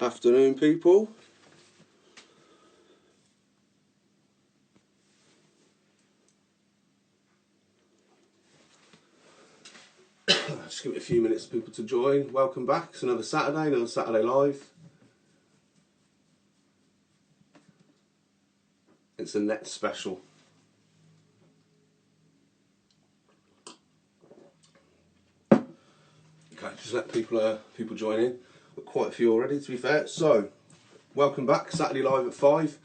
Afternoon, people. Just give it a few minutes for people to join. Welcome back. It's another Saturday Live. It's a net special. Okay, just let people join in. Got quite a few already, to be fair. So, welcome back. Saturday Live at 5.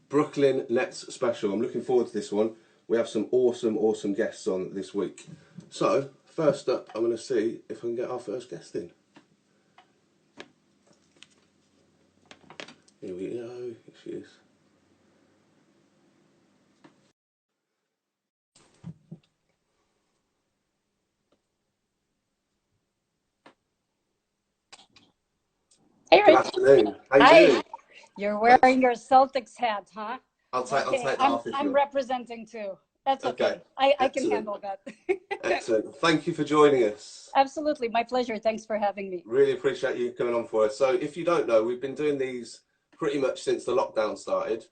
Brooklyn Nets special. I'm looking forward to this one. We have some awesome guests on this week. So, first up, I'm going to see if I can get our first guest in. Here we go. Here she is. Hey, Good Rich. afternoon. How you Hi. doing? You're wearing your Celtics hat, huh? I'll take that off if I'm you representing too. That's okay. Okay. I can handle that. Excellent. Thank you for joining us. Absolutely. My pleasure. Thanks for having me. Really appreciate you coming on for us. So if you don't know, we've been doing these pretty much since the lockdown started,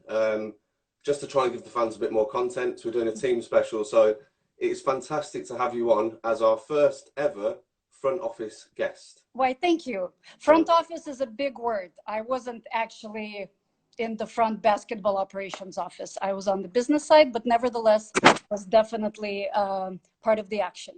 just to try and give the fans a bit more content. We're doing a team special. So it's fantastic to have you on as our first ever front office guest. Why, thank you. Front office is a big word. I wasn't actually in the front basketball operations office. I was on the business side, but nevertheless was definitely part of the action.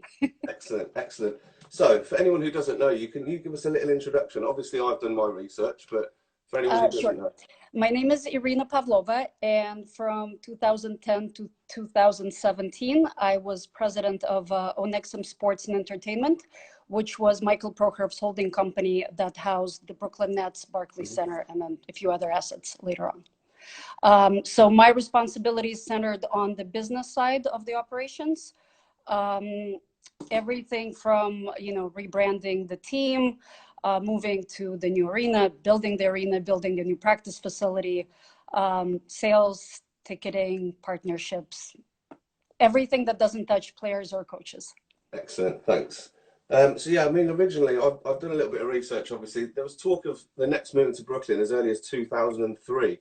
Excellent. So for anyone who doesn't know you, can you give us a little introduction? Obviously I've done my research, but for anyone who doesn't know. My name is Irina Pavlova, and from 2010 to 2017, I was president of Onexum Sports and Entertainment, which was Michael Prohorov's holding company that housed the Brooklyn Nets, Barclays Center, and then a few other assets later on. So my responsibilities centered on the business side of the operations. Everything from, rebranding the team, moving to the new arena, building the new practice facility, sales, ticketing, partnerships, everything that doesn't touch players or coaches. Excellent, thanks. Originally I've done a little bit of research. Obviously, there was talk of the Nets moving to Brooklyn as early as 2003,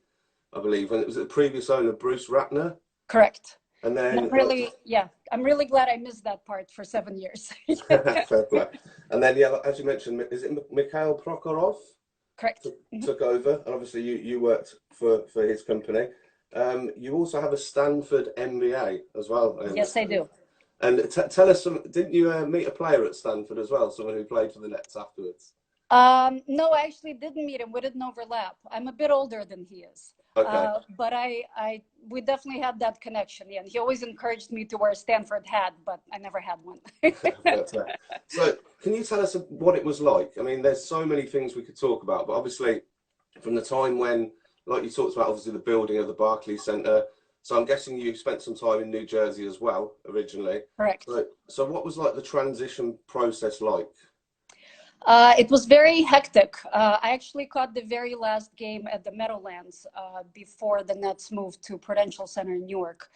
I believe, and it was the previous owner, Bruce Ratner. Correct. And then I'm really glad I missed that part for 7 years. Fair play. And then, as you mentioned, is it Mikhail Prokhorov? Correct. Took over, and obviously you worked for his company. You also have a Stanford MBA as well. Yes, I do. And tell us, didn't you meet a player at Stanford as well, someone who played for the Nets afterwards? No, I actually didn't meet him. We didn't overlap. I'm a bit older than he is. Okay. But we definitely had that connection. Yeah, and he always encouraged me to wear a Stanford hat, but I never had one. So can you tell us what it was like? I mean, there's so many things we could talk about, but obviously from the time when, like you talked about, obviously the building of the Barclays Center. So I'm guessing you spent some time in New Jersey as well, originally. Correct. So what was like the transition process like? It was very hectic. I actually caught the very last game at the Meadowlands before the Nets moved to Prudential Center in Newark.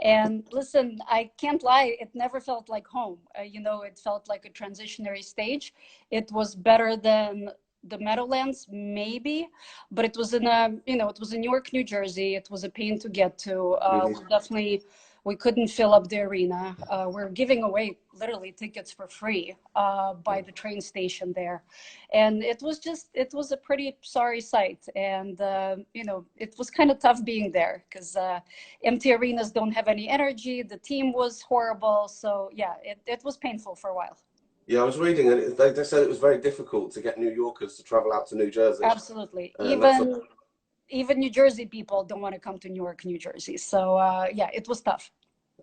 And listen, I can't lie, it never felt like home. It felt like a transitionary stage. It was better than the Meadowlands, maybe, but it was in Newark, New Jersey. It was a pain to get to. We couldn't fill up the arena. We're giving away literally tickets for free by the train station there. And it was a pretty sorry sight. And, it was kind of tough being there because empty arenas don't have any energy. The team was horrible. So yeah, it was painful for a while. Yeah, I was reading, and they said it was very difficult to get New Yorkers to travel out to New Jersey. Absolutely. Even New Jersey people don't want to come to Newark, New Jersey. So yeah, it was tough.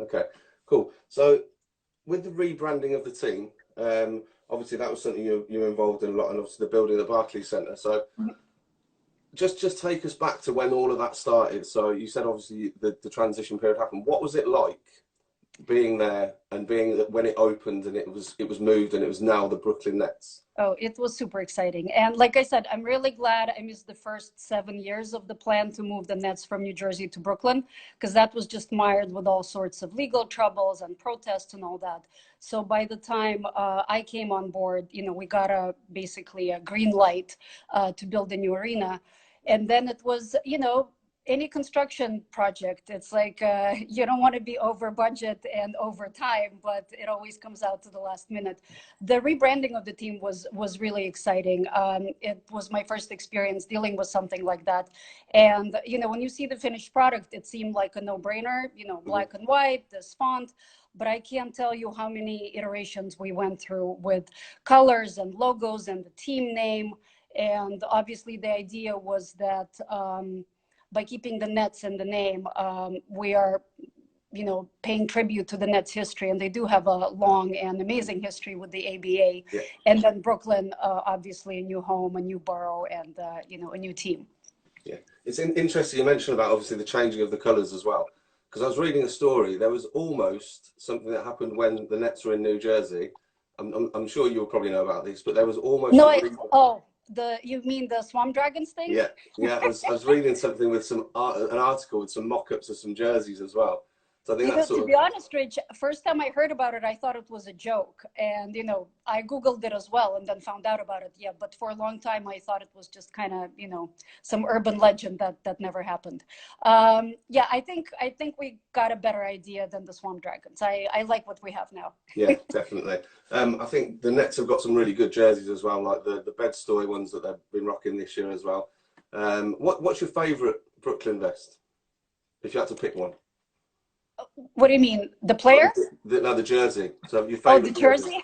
Okay, cool. So with the rebranding of the team, obviously that was something you were involved in a lot, and obviously the building of the Barclays Center. So just take us back to when all of that started. So you said obviously the transition period happened. What was it like being there and being that when it opened and it was moved and it was now the Brooklyn Nets? Oh, it was super exciting. And like I said, I'm really glad I missed the first 7 years of the plan to move the Nets from New Jersey to Brooklyn, because that was just mired with all sorts of legal troubles and protests and all that. So by the time I came on board, we got basically a green light to build a new arena. And then it was, any construction project, it's like you don't want to be over budget and over time, but it always comes out to the last minute. The rebranding of the team was really exciting. It was my first experience dealing with something like that, and when you see the finished product, it seemed like a no-brainer. Black and white, this font. But I can't tell you how many iterations we went through with colors and logos and the team name. And obviously, the idea was that. By keeping the Nets in the name, we are, paying tribute to the Nets history, and they do have a long and amazing history with the ABA. Yeah. And then Brooklyn, obviously, a new home, a new borough, and a new team. Yeah, it's interesting you mentioned about obviously the changing of the colours as well, because I was reading a story. There was almost something that happened when the Nets were in New Jersey. I'm sure you'll probably know about this, but there was almost you mean the Swamp Dragons thing? Yeah. I was reading something with an article with some mock-ups of some jerseys as well. So I think to be honest, Rich, first time I heard about it, I thought it was a joke, and I Googled it as well, and then found out about it. Yeah, but for a long time I thought it was just kind of some urban legend that never happened. Yeah, I think we got a better idea than the Swamp Dragons. I like what we have now. Yeah, definitely. I think the Nets have got some really good jerseys as well, like the Bed-Stuy ones that they've been rocking this year as well. What's your favourite Brooklyn vest, if you had to pick one? What do you mean, the player? The jersey. So your Oh, favorite the jersey.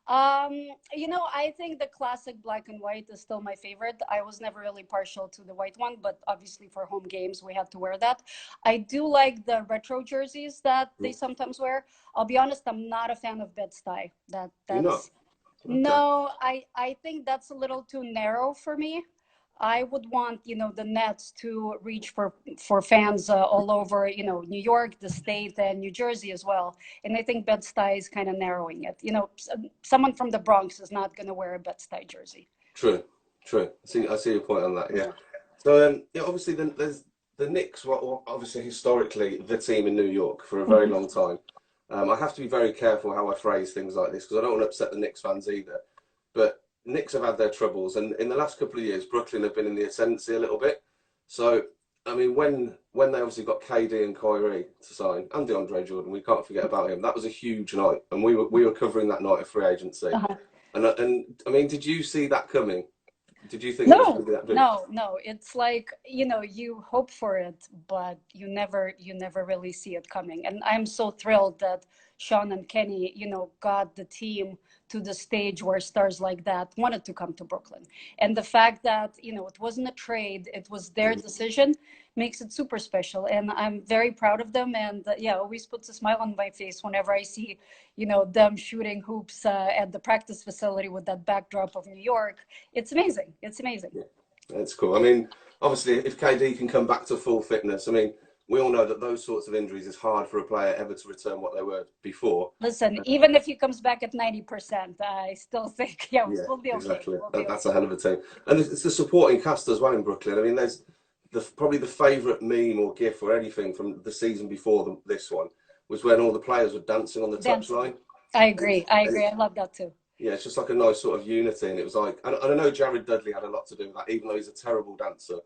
I think the classic black and white is still my favorite. I was never really partial to the white one, but obviously for home games we had to wear that. I do like the retro jerseys that they sometimes wear. I'll be honest, I'm not a fan of Bed-Stuy. That's You're not? Okay. No, I think that's a little too narrow for me. I would want, the Nets to reach for fans all over, New York, the state, and New Jersey as well. And I think Bed-Stuy is kind of narrowing it. Someone from the Bronx is not going to wear a Bed-Stuy jersey. True. I see your point on that. Yeah. So obviously there's the Knicks were obviously historically the team in New York for a very long time. I have to be very careful how I phrase things like this because I don't want to upset the Knicks fans either. But Knicks have had their troubles, and in the last couple of years, Brooklyn have been in the ascendancy a little bit. So, I mean, when they obviously got KD and Kyrie to sign, and DeAndre Jordan, we can't forget about him. That was a huge night, and we were covering that night of free agency. And I mean, did you see that coming? Did you think it was going to be that big? No. It's like, you hope for it, but you never really see it coming. And I'm so thrilled that Sean and Kenny, got the team to the stage where stars like that wanted to come to Brooklyn. And the fact that, it wasn't a trade, it was their decision, makes it super special. And I'm very proud of them. And always puts a smile on my face whenever I see, them shooting hoops at the practice facility with that backdrop of New York. It's amazing. It's amazing. Yeah, that's cool. I mean, obviously, if KD can come back to full fitness, I mean, we all know that those sorts of injuries is hard for a player ever to return what they were before. Listen, even if he comes back at 90%, I still think, we'll be okay. Exactly. That's a hell of a team. And it's the supporting cast as well in Brooklyn. I mean, there's probably the favourite meme or gif or anything from the season before this one was when all the players were dancing on the touchline. I agree. I love that too. Yeah, it's just like a nice sort of unity. And it was like, and I know Jared Dudley had a lot to do with that, even though he's a terrible dancer.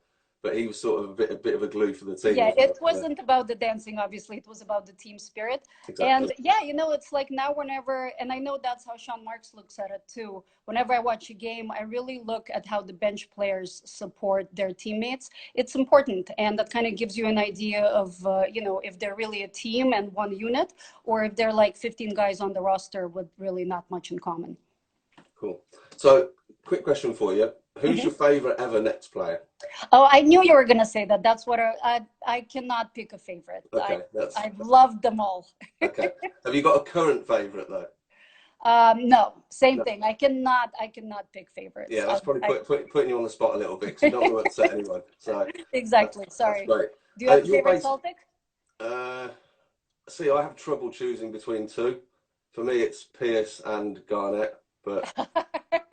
But he was sort of a bit of a glue for the team. Yeah, it wasn't about the dancing, obviously. It was about the team spirit. Exactly. And it's like now whenever, and I know that's how Sean Marks looks at it too. Whenever I watch a game, I really look at how the bench players support their teammates. It's important. And that kind of gives you an idea of, if they're really a team and one unit, or if they're like 15 guys on the roster with really not much in common. Cool. So, quick question for you. Who's your favorite ever Nets player? Oh, I knew you were going to say that. That's what I cannot pick a favorite. Okay, I've loved them all. Okay. Have you got a current favorite though? No, same thing. I cannot pick favorites. Yeah, that's probably putting you on the spot a little bit because you don't want to upset anyone. So exactly. Sorry. That's great. Do you have a favorite Celtic? See, I have trouble choosing between two. For me, it's Pierce and Garnett, but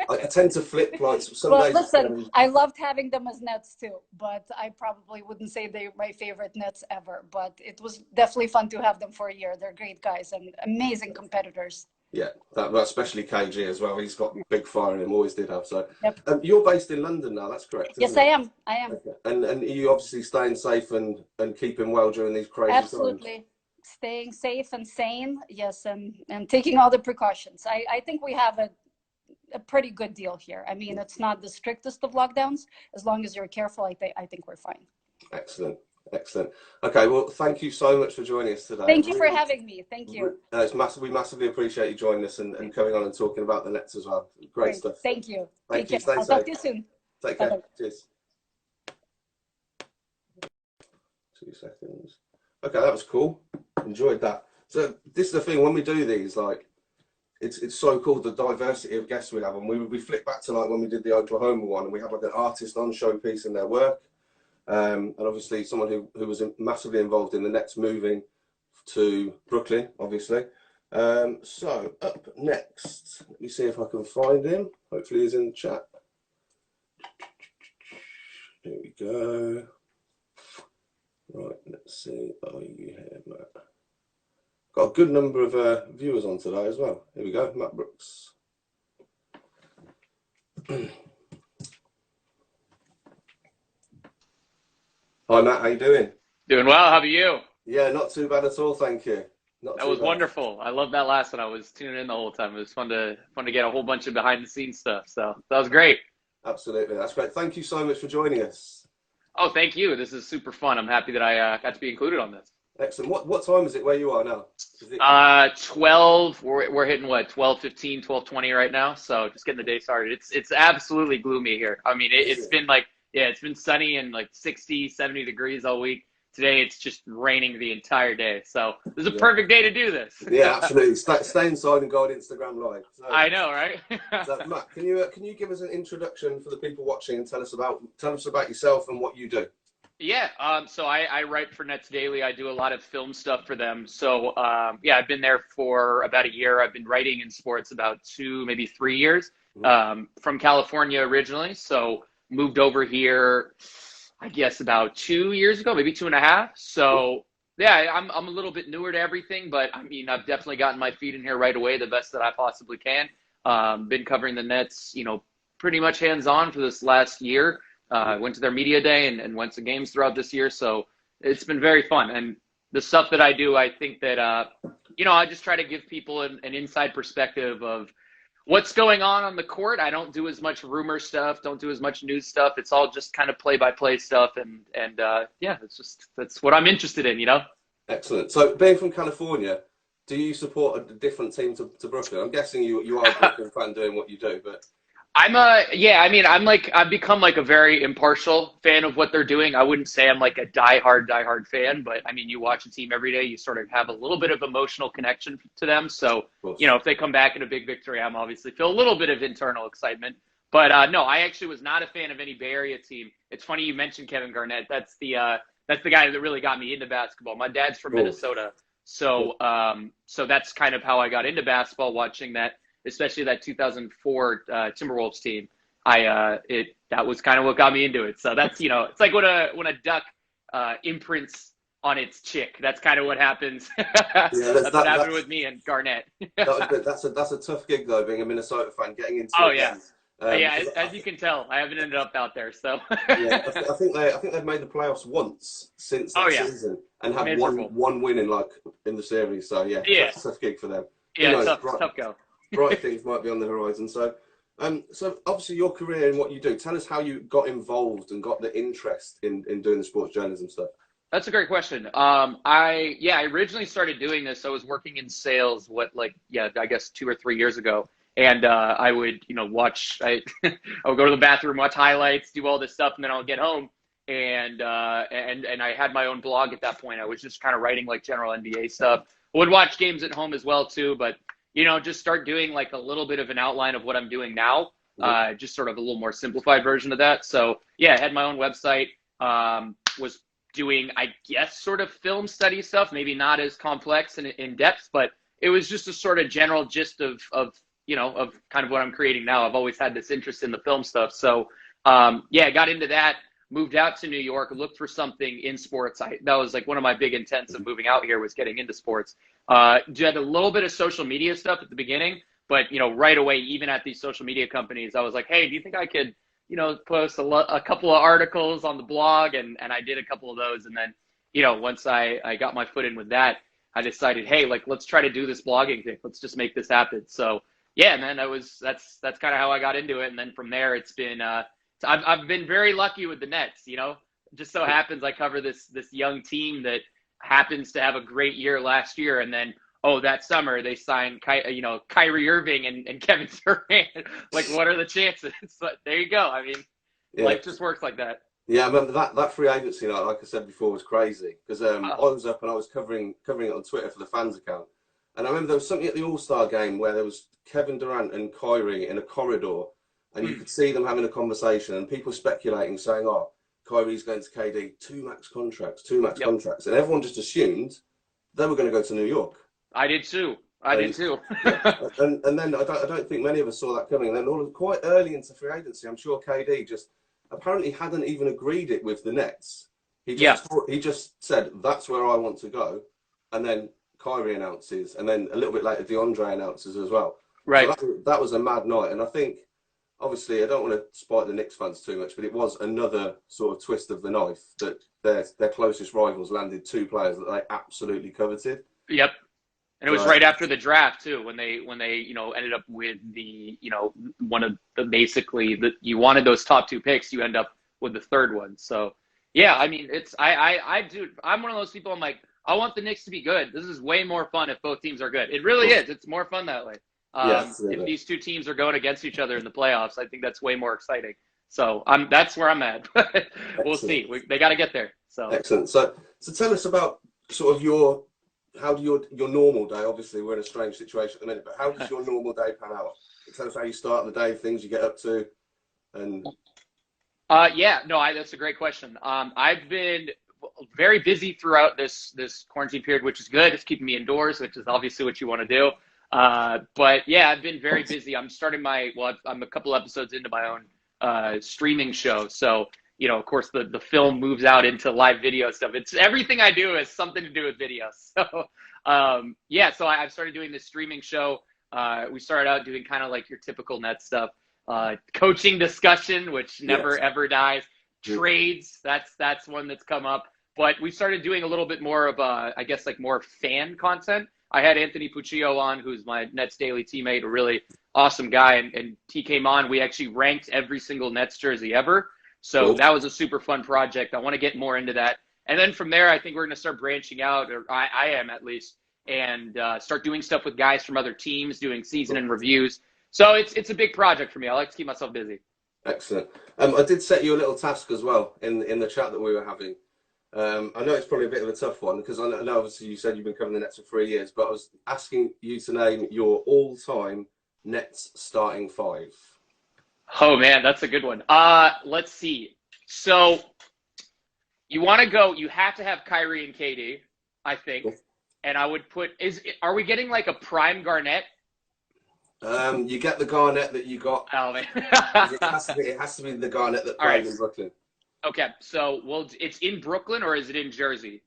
I tend to flip. Like some Well, days it's going listen, to be. I loved having them as Nets too, but I probably wouldn't say they're my favorite Nets ever. But it was definitely fun to have them for a year. They're great guys and amazing competitors. Yeah, that especially KG as well. He's got big fire in him, always did have. So, Yep. you're based in London now. That's correct, Yes, isn't I it? am. I am. Okay. And you obviously staying safe and keeping well during these crazy times. Absolutely. Staying safe and sane. Yes, and taking all the precautions. I think we have a pretty good deal here. I mean, it's not the strictest of lockdowns. As long as you're careful, I think we're fine. Excellent. Excellent. Okay, well, thank you so much for joining us today. Thank you for having me. Thank you. We massively appreciate you joining us and coming on and talking about the Nets as well. Great stuff. Thank you. Thank you. Take care. I'll talk to you soon. Take care. Bye-bye. Cheers. 2 seconds. Okay, that was cool. Enjoyed that. So this is the thing, when we do these, like, it's so cool, the diversity of guests we have. And we flick back to like when we did the Oklahoma one, and we have like an artist on showpiecing their work. And obviously someone who was massively involved in the Nets moving to Brooklyn, obviously. So up next, let me see if I can find him. Hopefully he's in the chat. Here we go. Right, let's see. Are you here, Matt? Got a good number of viewers on today as well. Here we go, Matt Brooks. Hi Matt, how you doing? Doing well. How about you? Yeah, not too bad at all, thank you. That was wonderful. I love that last one. I was tuning in the whole time. It was fun to get a whole bunch of behind the scenes stuff. So that was great. Absolutely, that's great. Thank you so much for joining us. Oh, thank you. This is super fun. I'm happy that I got to be included on this. Excellent. What time is it where you are now? 12. We're hitting what, 12:15, 12:20 right now. So just getting the day started. It's absolutely gloomy here. I mean, it's been like, yeah, it's been sunny and like 60, 70 degrees all week. Today it's just raining the entire day. So this is a perfect day to do this. Yeah, absolutely. Stay inside and go on Instagram Live. So, I know, right? so Matt, can you give us an introduction for the people watching and tell us about yourself and what you do? Yeah, so I write for Nets Daily. I do a lot of film stuff for them. So yeah, I've been there for about a year. I've been writing in sports about 2, maybe 3 years. From California originally, so moved over here, I guess about 2 years ago, maybe 2.5. So yeah, I'm a little bit newer to everything, but I mean, I've definitely gotten my feet in here right away, the best that I possibly can. Been covering the Nets, pretty much hands-on for this last year. Went to their media day and went to games throughout this year. So it's been very fun. And the stuff that I do, I think that, I just try to give people an inside perspective of what's going on the court. I don't do as much rumor stuff, don't do as much news stuff. It's all just kind of play-by-play stuff. And yeah, that's what I'm interested in, Excellent. So being from California, do you support a different team to Brooklyn? I'm guessing you are a Brooklyn fan doing what you do, but... I've become like a very impartial fan of what they're doing. I wouldn't say I'm like a diehard fan, but I mean, you watch a team every day, you sort of have a little bit of emotional connection to them. So, if they come back in a big victory, I'm obviously feel a little bit of internal excitement. But no, I actually was not a fan of any Bay Area team. It's funny you mentioned Kevin Garnett. That's the guy that really got me into basketball. My dad's from Minnesota, so that's kind of how I got into basketball, watching that. Especially that 2004 Timberwolves team, that was kind of what got me into it. So that's it's like when a duck imprints on its chick. That's kind of what happens. Yeah, that's what happened with me and Garnett. That's a tough gig though, being a Minnesota fan, getting into. Oh yeah, as you can tell, I haven't ended up out there. So yeah, I think they've made the playoffs once since that season and had one win in the series. So yeah, that's a tough gig for them. Yeah, tough go. Bright things might be on the horizon. So, so obviously your career and what you do. Tell us how you got involved and got the interest in doing the sports journalism stuff. That's a great question. I originally started doing this. I was working in sales. I guess 2 or 3 years ago, and I would watch. I would go to the bathroom, watch highlights, do all this stuff, and then I'll get home. And I had my own blog at that point. I was just kind of writing like general NBA stuff. I would watch games at home as well too, but. Just start doing like a little bit of an outline of what I'm doing now, just sort of a little more simplified version of that. So yeah, I had my own website, was doing, I guess, sort of film study stuff, maybe not as complex and in depth, but it was just a sort of general gist of kind of what I'm creating now. I've always had this interest in the film stuff. So, yeah, I got into that, moved out to New York, looked for something in sports. That was like one of my big intents of moving out here, was getting into sports. Did a little bit of social media stuff at the beginning, but, right away, even at these social media companies, I was like, hey, do you think I could, post a couple of articles on the blog? And I did a couple of those. And then, once I got my foot in with that, I decided, hey, like, let's try to do this blogging thing. Let's just make this happen. So yeah, and then that's kind of how I got into it. And then from there, it's been, I've been very lucky with the Nets, just so happens I cover this young team that happens to have a great year last year. And then, that summer they signed, Kyrie Irving and Kevin Durant. Like, what are the chances? But there you go. I mean, life just works like that. Yeah, I remember that free agency, like I said before, was crazy, because I was up and I was covering it on Twitter for the fans account. And I remember there was something at the All-Star game where there was Kevin Durant and Kyrie in a corridor, and you could see them having a conversation, and people speculating, saying, Kyrie's going to KD, two max contracts. And everyone just assumed they were going to go to New York. I did too. Yeah. And then I don't think many of us saw that coming. And then quite early into free agency, I'm sure KD just apparently hadn't even agreed it with the Nets. He just said, that's where I want to go. And then Kyrie announces, and then a little bit later, DeAndre announces as well. Right. So that was a mad night. And I think, obviously, I don't want to spite the Knicks fans too much, but it was another sort of twist of the knife that their closest rivals landed two players that they absolutely coveted. Yep. And it was right after the draft too, when they ended up with the one of the basically you wanted those top two picks, you end up with the third one. So yeah, I mean, I'm one of those people. I'm like, I want the Knicks to be good. This is way more fun if both teams are good. It really is. It's more fun that way. If these two teams are going against each other in the playoffs, I think that's way more exciting. So that's where I'm at. We'll see. They got to get there. So excellent. So tell us about sort of your normal day. Obviously, we're in a strange situation at the minute, but how does your normal day pan out? Tell us how you start the day, things you get up to, and. That's a great question. I've been very busy throughout this quarantine period, which is good. It's keeping me indoors, which is obviously what you want to do. But yeah, I've been very busy. I'm starting I'm a couple episodes into my own streaming show. So, of course, the film moves out into live video stuff. It's everything I do has something to do with video. So, so I've started doing this streaming show. We started out doing kind of like your typical net stuff. Coaching discussion, which never ever dies. Trades, that's one that's come up. But we started doing a little bit more of I guess like more fan content. I had Anthony Puccio on, who's my Nets Daily teammate, a really awesome guy, and he came on. We actually ranked every single Nets jersey ever. So that was a super fun project. I want to get more into that. And then from there, I think we're going to start branching out, or I am at least, and start doing stuff with guys from other teams, doing season and reviews. So it's a big project for me. I like to keep myself busy. Excellent. I did set you a little task as well in the chat that we were having. I know it's probably a bit of a tough one, because I know obviously you said you've been covering the Nets for 3 years, but I was asking you to name your all-time Nets starting five. Oh man, that's a good one. Let's see. So you have to have Kyrie and KD, I think. And I would put, are we getting like a prime Garnett? You get the Garnett that you got. Oh man. it has to be the Garnett that played in Brooklyn. Okay, so it's in Brooklyn, or is it in Jersey?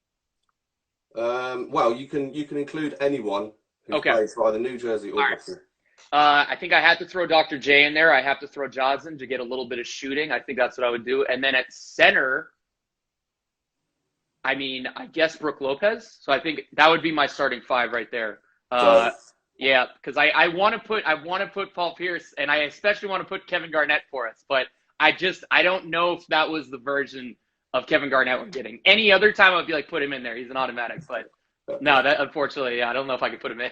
Well, you can include anyone who plays for either New Jersey or Brooklyn. I think I had to throw Dr. J in there. I have to throw Johnson to get a little bit of shooting. I think that's what I would do. And then at center, I guess Brook Lopez. So I think that would be my starting five right there. Yeah, because I want to put Paul Pierce, and I especially want to put Kevin Garnett for us. But I don't know if that was the version of Kevin Garnett we're getting. Any other time I'd be like, put him in there. He's an automatic. But no, that unfortunately, I don't know if I could put him in.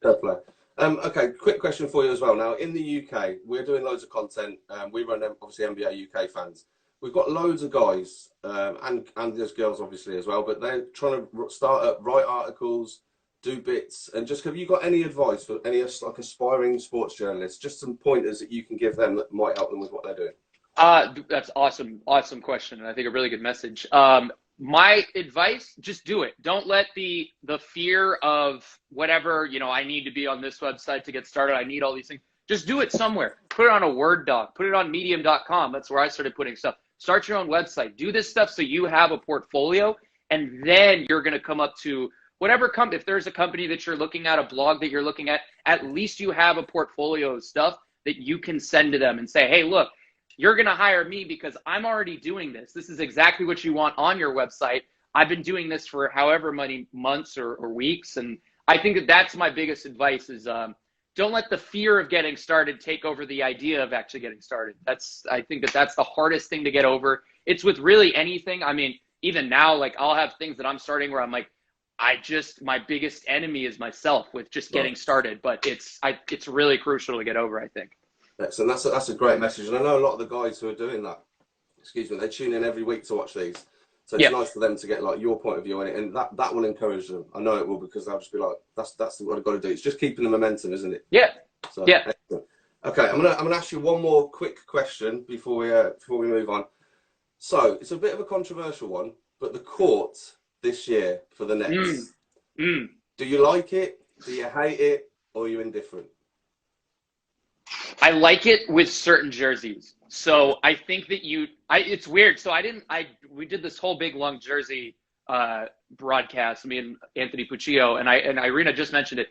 Fair play. Okay, quick question for you as well. Now, in the UK, we're doing loads of content. We run, obviously, NBA UK fans. We've got loads of guys, and there's girls, obviously, as well, but they're trying to start up, write articles, do bits, and just have you got any advice for any like aspiring sports journalists? Just some pointers that you can give them that might help them with what they're doing. That's awesome question, and I think a really good message. my advice, just do it. Don't let the fear of whatever, I need to be on this website to get started. I need all these things. Just do it somewhere. Put it on a Word doc. Put it on medium.com. That's where I started putting stuff. Start your own website. Do this stuff so you have a portfolio, and then you're going to come up to whatever company. If there's a company that you're looking at, a blog that you're looking at least you have a portfolio of stuff that you can send to them and say, hey, look, you're going to hire me because I'm already doing this. This is exactly what you want on your website. I've been doing this for however many months or weeks. And I think that that's my biggest advice is don't let the fear of getting started take over the idea of actually getting started. I think that that's the hardest thing to get over. It's with really anything. I mean, even now, like I'll have things that I'm starting where I'm like, my biggest enemy is myself with just getting started. But it's really crucial to get over, I think. Excellent. That's a great message. And I know a lot of the guys who are doing that, they tune in every week to watch these. So it's nice for them to get like your point of view on it, and that will encourage them. I know it will, because they'll just be like, that's what I've got to do. It's just keeping the momentum, isn't it? Yeah. So, yeah. Excellent. Okay, I'm gonna ask you one more quick question before we move on. So it's a bit of a controversial one, but the court this year for the Nets. Do you like it? Do you hate it? Or are you indifferent? I like it with certain jerseys. So I think that it's weird. So we did this whole big long jersey broadcast, me and Anthony Puccio, and Irina just mentioned it.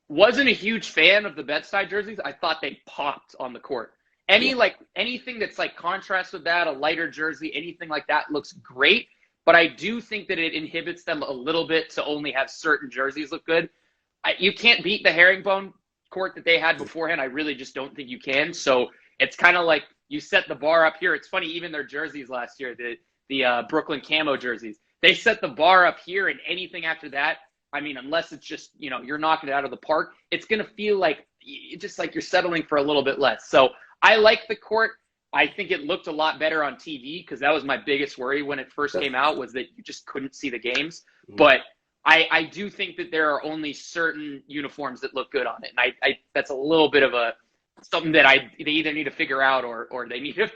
Wasn't a huge fan of the bedside jerseys. I thought they popped on the court. Anything that's like contrast with that, a lighter jersey, anything like that looks great. But I do think that it inhibits them a little bit to only have certain jerseys look good. You can't beat the herringbone court that they had beforehand. I really just don't think you can. So it's kind of like you set the bar up here. It's funny, even their jerseys last year, the Brooklyn camo jerseys, they set the bar up here, and anything after that, I mean, unless it's just, you're knocking it out of the park, it's going to feel like just like you're settling for a little bit less. So I like the court. I think it looked a lot better on TV, because that was my biggest worry when it first came out, was that you just couldn't see the games. But I do think that there are only certain uniforms that look good on it. And that's a little bit of something that they either need to figure out or they need to,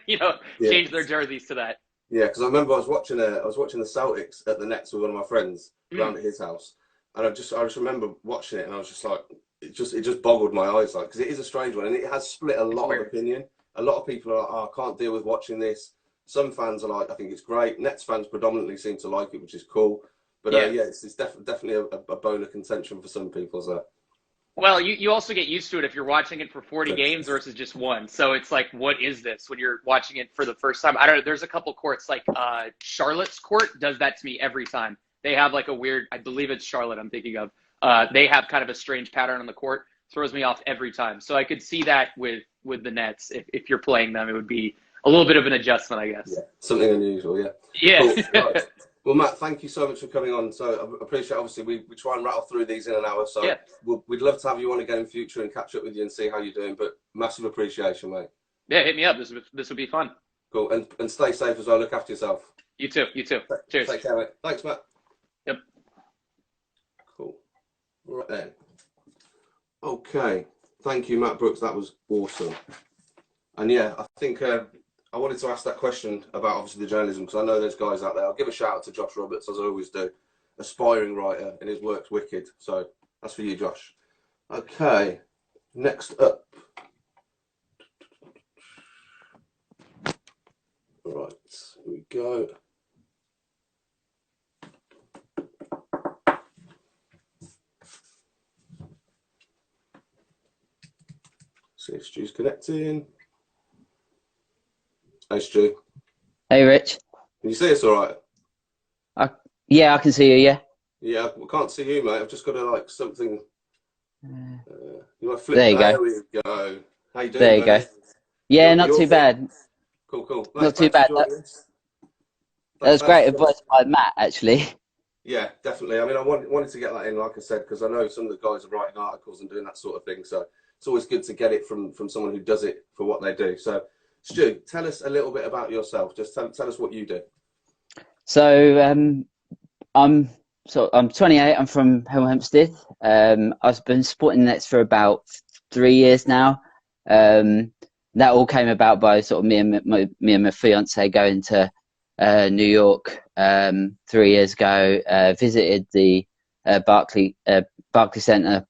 change their jerseys to that. Yeah, because I remember I was watching the Celtics at the Nets with one of my friends around at his house. And I just remember watching it, and I was just like, it just boggled my eyes, like, because it is a strange one, and it has split a lot of opinion. A lot of people are like, oh, I can't deal with watching this. Some fans are like, I think it's great. Nets fans predominantly seem to like it, which is cool. But it's definitely a bone of contention for some people. So. Well, you also get used to it if you're watching it for 40 games versus just one. So it's like, what is this when you're watching it for the first time? I don't know. There's a couple courts, like Charlotte's court does that to me every time. They have like a weird, I believe it's Charlotte I'm thinking of. They have kind of a strange pattern on the court. Throws me off every time. So I could see that with the Nets. If you're playing them, it would be a little bit of an adjustment, I guess. Yeah, something unusual, yeah. Yeah. Cool. Right. Well, Matt, thank you so much for coming on. So I appreciate, obviously, we try and rattle through these in an hour. So we'd love to have you on again in future and catch up with you and see how you're doing. But massive appreciation, mate. Yeah, hit me up. This would be fun. Cool. And stay safe as well. Look after yourself. You too. Cheers. Take care, mate. Thanks, Matt. Yep. Cool. Right then. Okay. Thank you, Matt Brooks. That was awesome. And yeah, I think I wanted to ask that question about obviously the journalism, because I know there's guys out there. I'll give a shout out to Josh Roberts, as I always do, aspiring writer, and his work's wicked. So that's for you, Josh. Okay, next up. Right, here we go. See if Stu's connecting. Hey, Stu. Hey, Rich. Can you see us all right? Yeah, I can see you, yeah. Yeah, we can't see you, mate. I've just got to, like, something... you want to flip? There you go. There we go. How you doing, There you go. Yeah, not too bad. Cool. Not too bad. That was great advice by Matt, actually. Yeah, definitely. I mean, I wanted to get that in, like I said, because I know some of the guys are writing articles and doing that sort of thing. So it's always good to get it from someone who does it for what they do. So, Stu, tell us a little bit about yourself. Just tell us what you do. So I'm 28. I'm from Hemel Hempstead. I've been supporting Nets for about 3 years now. That all came about by sort of me and my fiance going to New York 3 years ago. Visited the Barclays Center.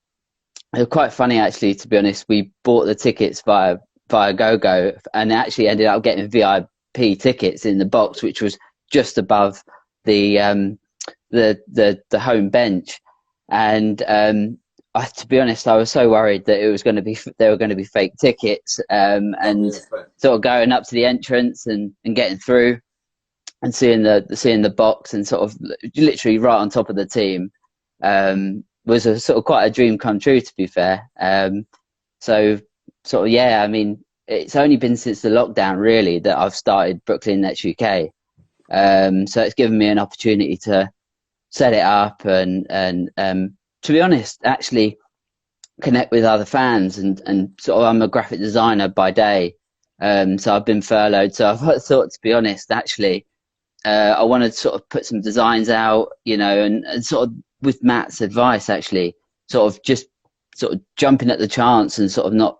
It was quite funny, actually, to be honest. We bought the tickets via GoGo, and actually ended up getting VIP tickets in the box, which was just above the home bench. And to be honest, I was so worried that they were going to be fake tickets, and sort of going up to the entrance and getting through and seeing the box and sort of literally right on top of the team was a sort of quite a dream come true, to be fair. So sort of, yeah, I mean, it's only been since the lockdown really that I've started Brooklyn Nets UK. So it's given me an opportunity to set it up and to be honest, actually connect with other fans and sort of, I'm a graphic designer by day. So I've been furloughed. So I've thought, to be honest, actually, I want to sort of put some designs out, you know, and sort of with Matt's advice, actually, sort of just sort of jumping at the chance and sort of not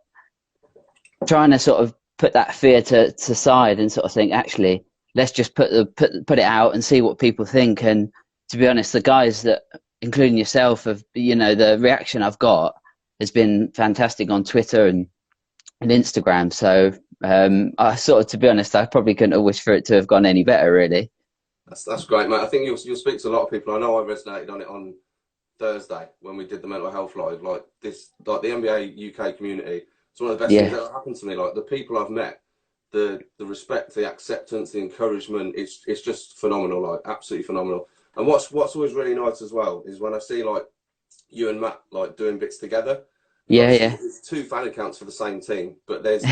trying to sort of put that fear to side and sort of think, actually, let's just put it out and see what people think. And to be honest, the guys that, including yourself, have, you know, the reaction I've got has been fantastic on Twitter and Instagram. So I sort of, to be honest, I probably couldn't have wished for it to have gone any better, really. That's great, mate. I think you'll speak to a lot of people. I know I resonated on it on Thursday when we did the mental health live. Like the NBA UK community, it's one of the best things that ever happened to me. Like the people I've met, the respect, the acceptance, the encouragement, it's just phenomenal. Like absolutely phenomenal. And what's always really nice as well is when I see like you and Matt like doing bits together. Yeah, like, yeah. There's two fan accounts for the same team, but there's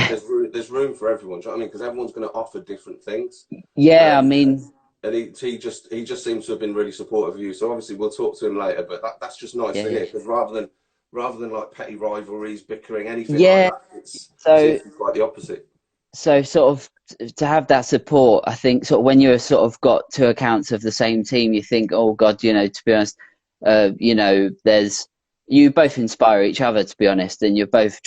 room for everyone. Do you know what I mean? Because everyone's going to offer different things. Yeah, I mean. And he just seems to have been really supportive of you. So obviously we'll talk to him later, but that's just nice to hear, because rather than like petty rivalries, bickering, anything like that, it seems quite the opposite. So sort of to have that support, I think sort of when you're sort of got two accounts of the same team, you think, oh God, you know, to be honest, you know, you both inspire each other, to be honest, and you're both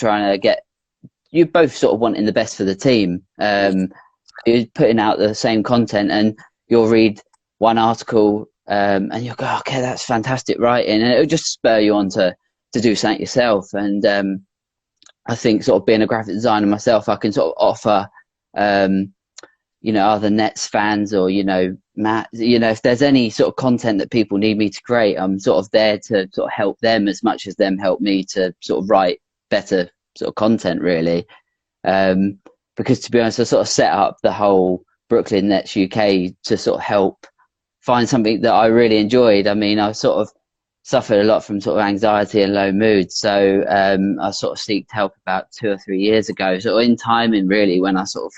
you're both sort of wanting the best for the team. You're putting out the same content, and you'll read one article and you'll go, okay, that's fantastic writing, and it'll just spur you on to do something yourself. And I think sort of being a graphic designer myself, I can sort of offer, you know, other Nets fans or, you know, Matt, you know, if there's any sort of content that people need me to create, I'm sort of there to sort of help them as much as them help me to sort of write better sort of content, really. Because to be honest, I sort of set up the whole Brooklyn Nets UK to sort of help find something that I really enjoyed. I mean, I sort of suffered a lot from sort of anxiety and low mood, so I sort of sought help about 2 or 3 years ago, sort of in timing really, when I sort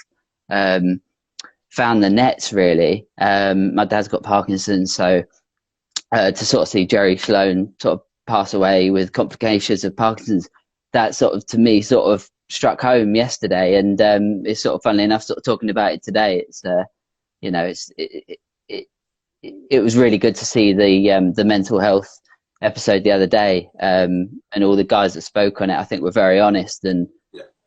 of found the Nets, really. My dad's got Parkinson's, so to sort of see Jerry Sloan sort of pass away with complications of Parkinson's, that sort of, to me, sort of struck home yesterday. And it's sort of, funnily enough, sort of talking about it today, it's you know, it was really good to see the mental health episode the other day, and all the guys that spoke on it, I think, were very honest, and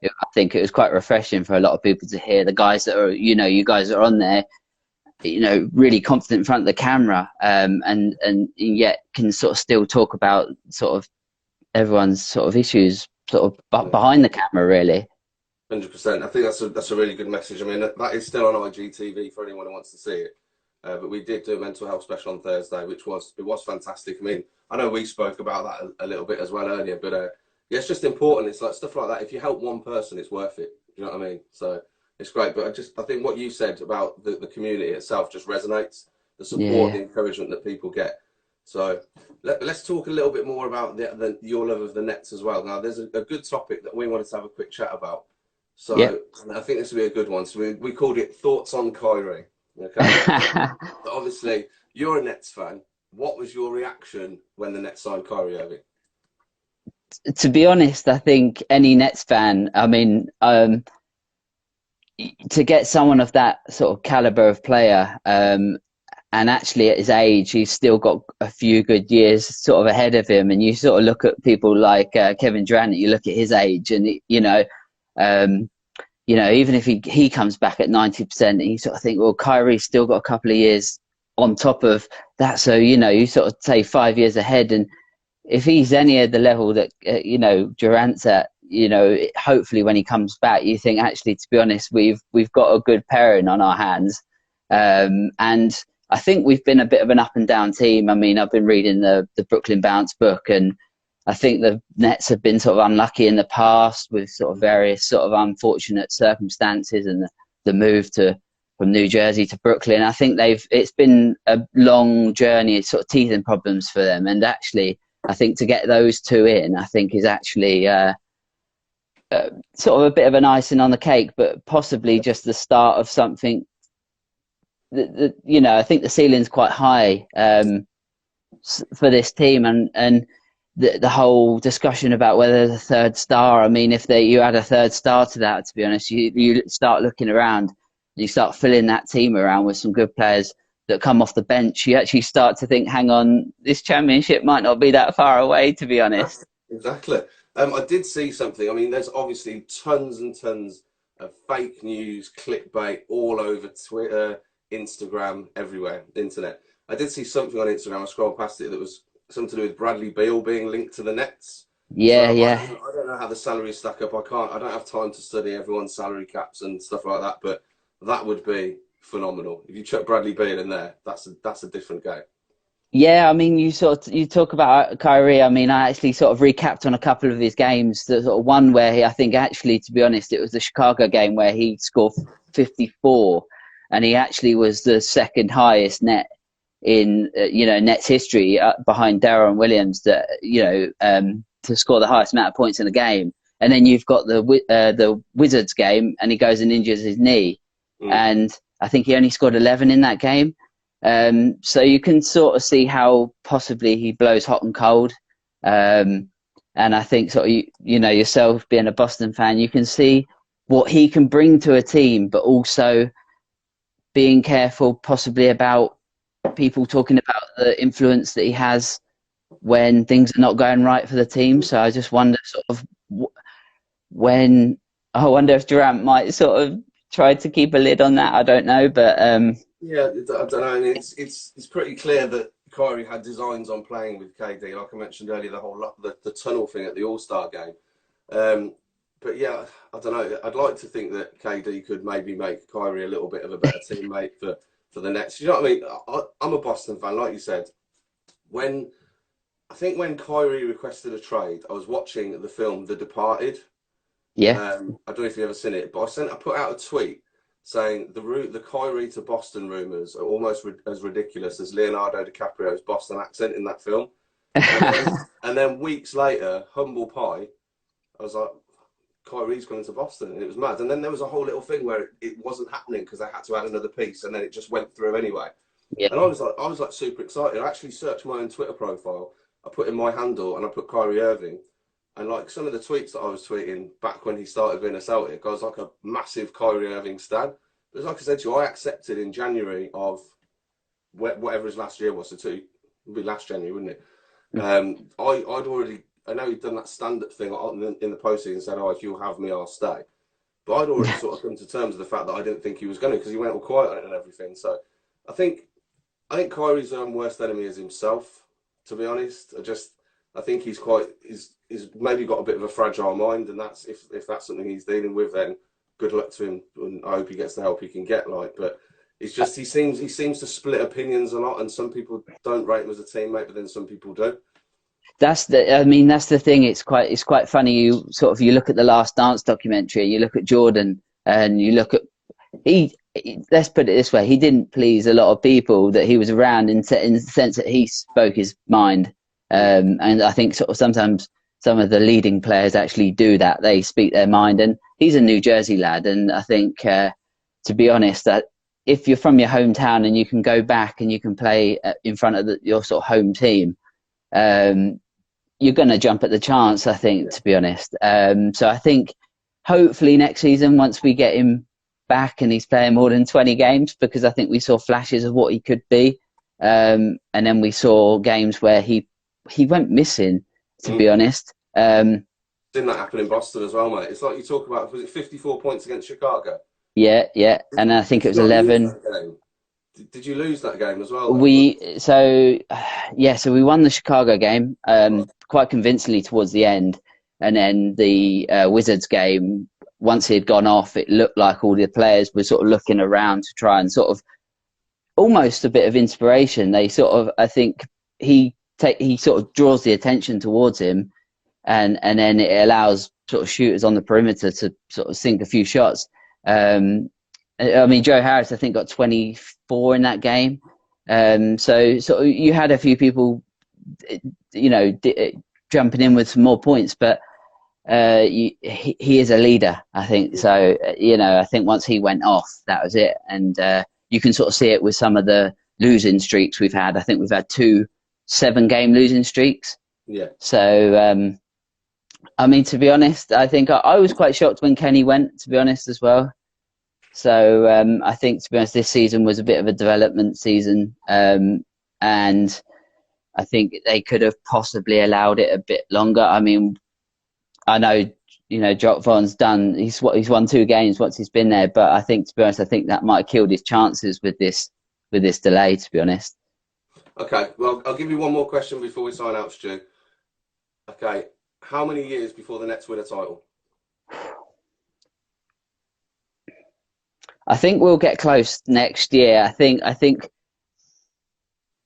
I think it was quite refreshing for a lot of people to hear the guys that are, you know, you guys are on there, you know, really confident in front of the camera, and yet can sort of still talk about sort of everyone's sort of issues sort of behind the camera, really. 100%. I think that's a really good message. I mean, that is still on IGTV for anyone who wants to see it. But we did do a mental health special on Thursday, which was fantastic. I mean, I know we spoke about that a little bit as well earlier, but yeah, it's just important. It's like stuff like that. If you help one person, it's worth it. You know what I mean? So it's great. But I think what you said about the community itself just resonates. The support, the encouragement that people get. So let's talk a little bit more about your love of the Nets as well. Now, there's a good topic that we wanted to have a quick chat about. So I think this will be a good one. So we called it Thoughts on Kyrie. Okay. But obviously, you're a Nets fan. What was your reaction when the Nets signed Kyrie Irving? To be honest, I think any Nets fan, I mean, to get someone of that sort of caliber of player, and actually at his age, he's still got a few good years sort of ahead of him. And you sort of look at people like Kevin Durant, you look at his age, and, you know, even if he comes back at 90%, you sort of think, well, Kyrie's still got a couple of years on top of that. So, you sort of say 5 years ahead. And if he's any at the level that, Durant's at, hopefully when he comes back, you think, actually, to be honest, we've got a good pairing on our hands. And I think we've been a bit of an up and down team. I mean, I've been reading the Brooklyn Bounce book, and I think the Nets have been sort of unlucky in the past with sort of various sort of unfortunate circumstances, and the move from New Jersey to Brooklyn. I think it's been a long journey, sort of teething problems for them. And actually, I think to get those two in, I think is actually sort of a bit of an icing on the cake, but possibly just the start of something. I think the ceiling's quite high for this team, and the whole discussion about whether the third star. I mean, if you add a third star to that, to be honest, you start looking around, you start filling that team around with some good players that come off the bench. You actually start to think, hang on, this championship might not be that far away, to be honest. Exactly. I did see something. I mean, there's obviously tons and tons of fake news, clickbait all over Twitter, Instagram, everywhere, internet. I did see something on Instagram. I scrolled past it that was something to do with Bradley Beal being linked to the Nets. Yeah, so yeah. I don't know how the salaries stack up. I don't have time to study everyone's salary caps and stuff like that, but that would be phenomenal. If you chuck Bradley Beal in there, that's a different game. Yeah, I mean, you talk about Kyrie. I mean, I actually sort of recapped on a couple of his games. There's sort of one where I think actually, to be honest, it was the Chicago game where he scored 54, and he actually was the second highest net in Nets history, behind Darren Williams, to score the highest amount of points in a game. And then you've got the Wizards game, and he goes and injures his knee, and I think he only scored 11 in that game. So you can sort of see how possibly he blows hot and cold. And I think sort of, yourself being a Boston fan, you can see what he can bring to a team, but also being careful possibly about people talking about the influence that he has when things are not going right for the team. So I just wonder sort of if Durant might sort of try to keep a lid on that. I don't know, but yeah, I don't know. I mean, it's pretty clear that Kyrie had designs on playing with KD, like I mentioned earlier, the tunnel thing at the All-Star game. But yeah, I don't know. I'd like to think that KD could maybe make Kyrie a little bit of a better teammate for the Nets. You know what I mean? I'm a Boston fan, like you said. When Kyrie requested a trade, I was watching the film The Departed. Yeah. I don't know if you've ever seen it, but I put out a tweet saying the Kyrie to Boston rumours are almost as ridiculous as Leonardo DiCaprio's Boston accent in that film. And then weeks later, humble pie, I was like, Kyrie's going to Boston, and it was mad. And then there was a whole little thing where it wasn't happening because they had to add another piece, and then it just went through anyway. Yeah. And I was like super excited. I actually searched my own Twitter profile. I put in my handle and I put Kyrie Irving. And like some of the tweets that I was tweeting back when he started being a Celtic, I was like a massive Kyrie Irving stan. But like I said to you, I accepted in January of whatever his last year was. So it would be last January, wouldn't it? I know he'd done that stand-up thing in the postseason and said, if you'll have me, I'll stay. But I'd already sort of come to terms with the fact that I didn't think he was going to, because he went all quiet on it and everything. So I think Kyrie's worst enemy is himself, to be honest. I think he's maybe got a bit of a fragile mind, and that's if that's something he's dealing with, then good luck to him, and I hope he gets the help he can get. But it's just he seems to split opinions a lot, and some people don't rate him as a teammate, but then some people do. That's the thing. It's quite funny. You look at the Last Dance documentary, you look at Jordan, and you look at let's put it this way: he didn't please a lot of people that he was around in the sense that he spoke his mind. And I think sort of sometimes some of the leading players actually do that. They speak their mind, and he's a New Jersey lad. And I think, to be honest, that if you're from your hometown and you can go back and you can play in front of your sort of home team, you're going to jump at the chance, I think, to be honest. So I think hopefully next season, once we get him back and he's playing more than 20 games, because I think we saw flashes of what he could be. And then we saw games where he went missing, to be honest. Seemed seen that happen in Boston as well, mate. It's like you talk about, was it 54 points against Chicago? Yeah, yeah, and I think it was 11. Did you lose that game as well? So we won the Chicago game quite convincingly towards the end, and then the Wizards game, once he had gone off, it looked like all the players were sort of looking around to try and sort of almost a bit of inspiration. They sort of, I think he sort of draws the attention towards him, and then it allows sort of shooters on the perimeter to sort of sink a few shots. I mean, Joe Harris, I think, got 24 in that game. So you had a few people, jumping in with some more points, but he is a leader, I think. So, I think once he went off, that was it. And you can sort of see it with some of the losing streaks we've had. I think we've had 2 7-game losing streaks. Yeah. So, I mean, to be honest, I think I was quite shocked when Kenny went, to be honest, as well. So I think, to be honest, this season was a bit of a development season. And I think they could have possibly allowed it a bit longer. I mean, I know, Jock Vaughn's done, he's won 2 games once he's been there, but I think, to be honest, I think that might have killed his chances with this delay, to be honest. Okay, well, I'll give you one more question before we sign out, Stu. Okay, how many years before the Nets win a title? I think we'll get close next year. I think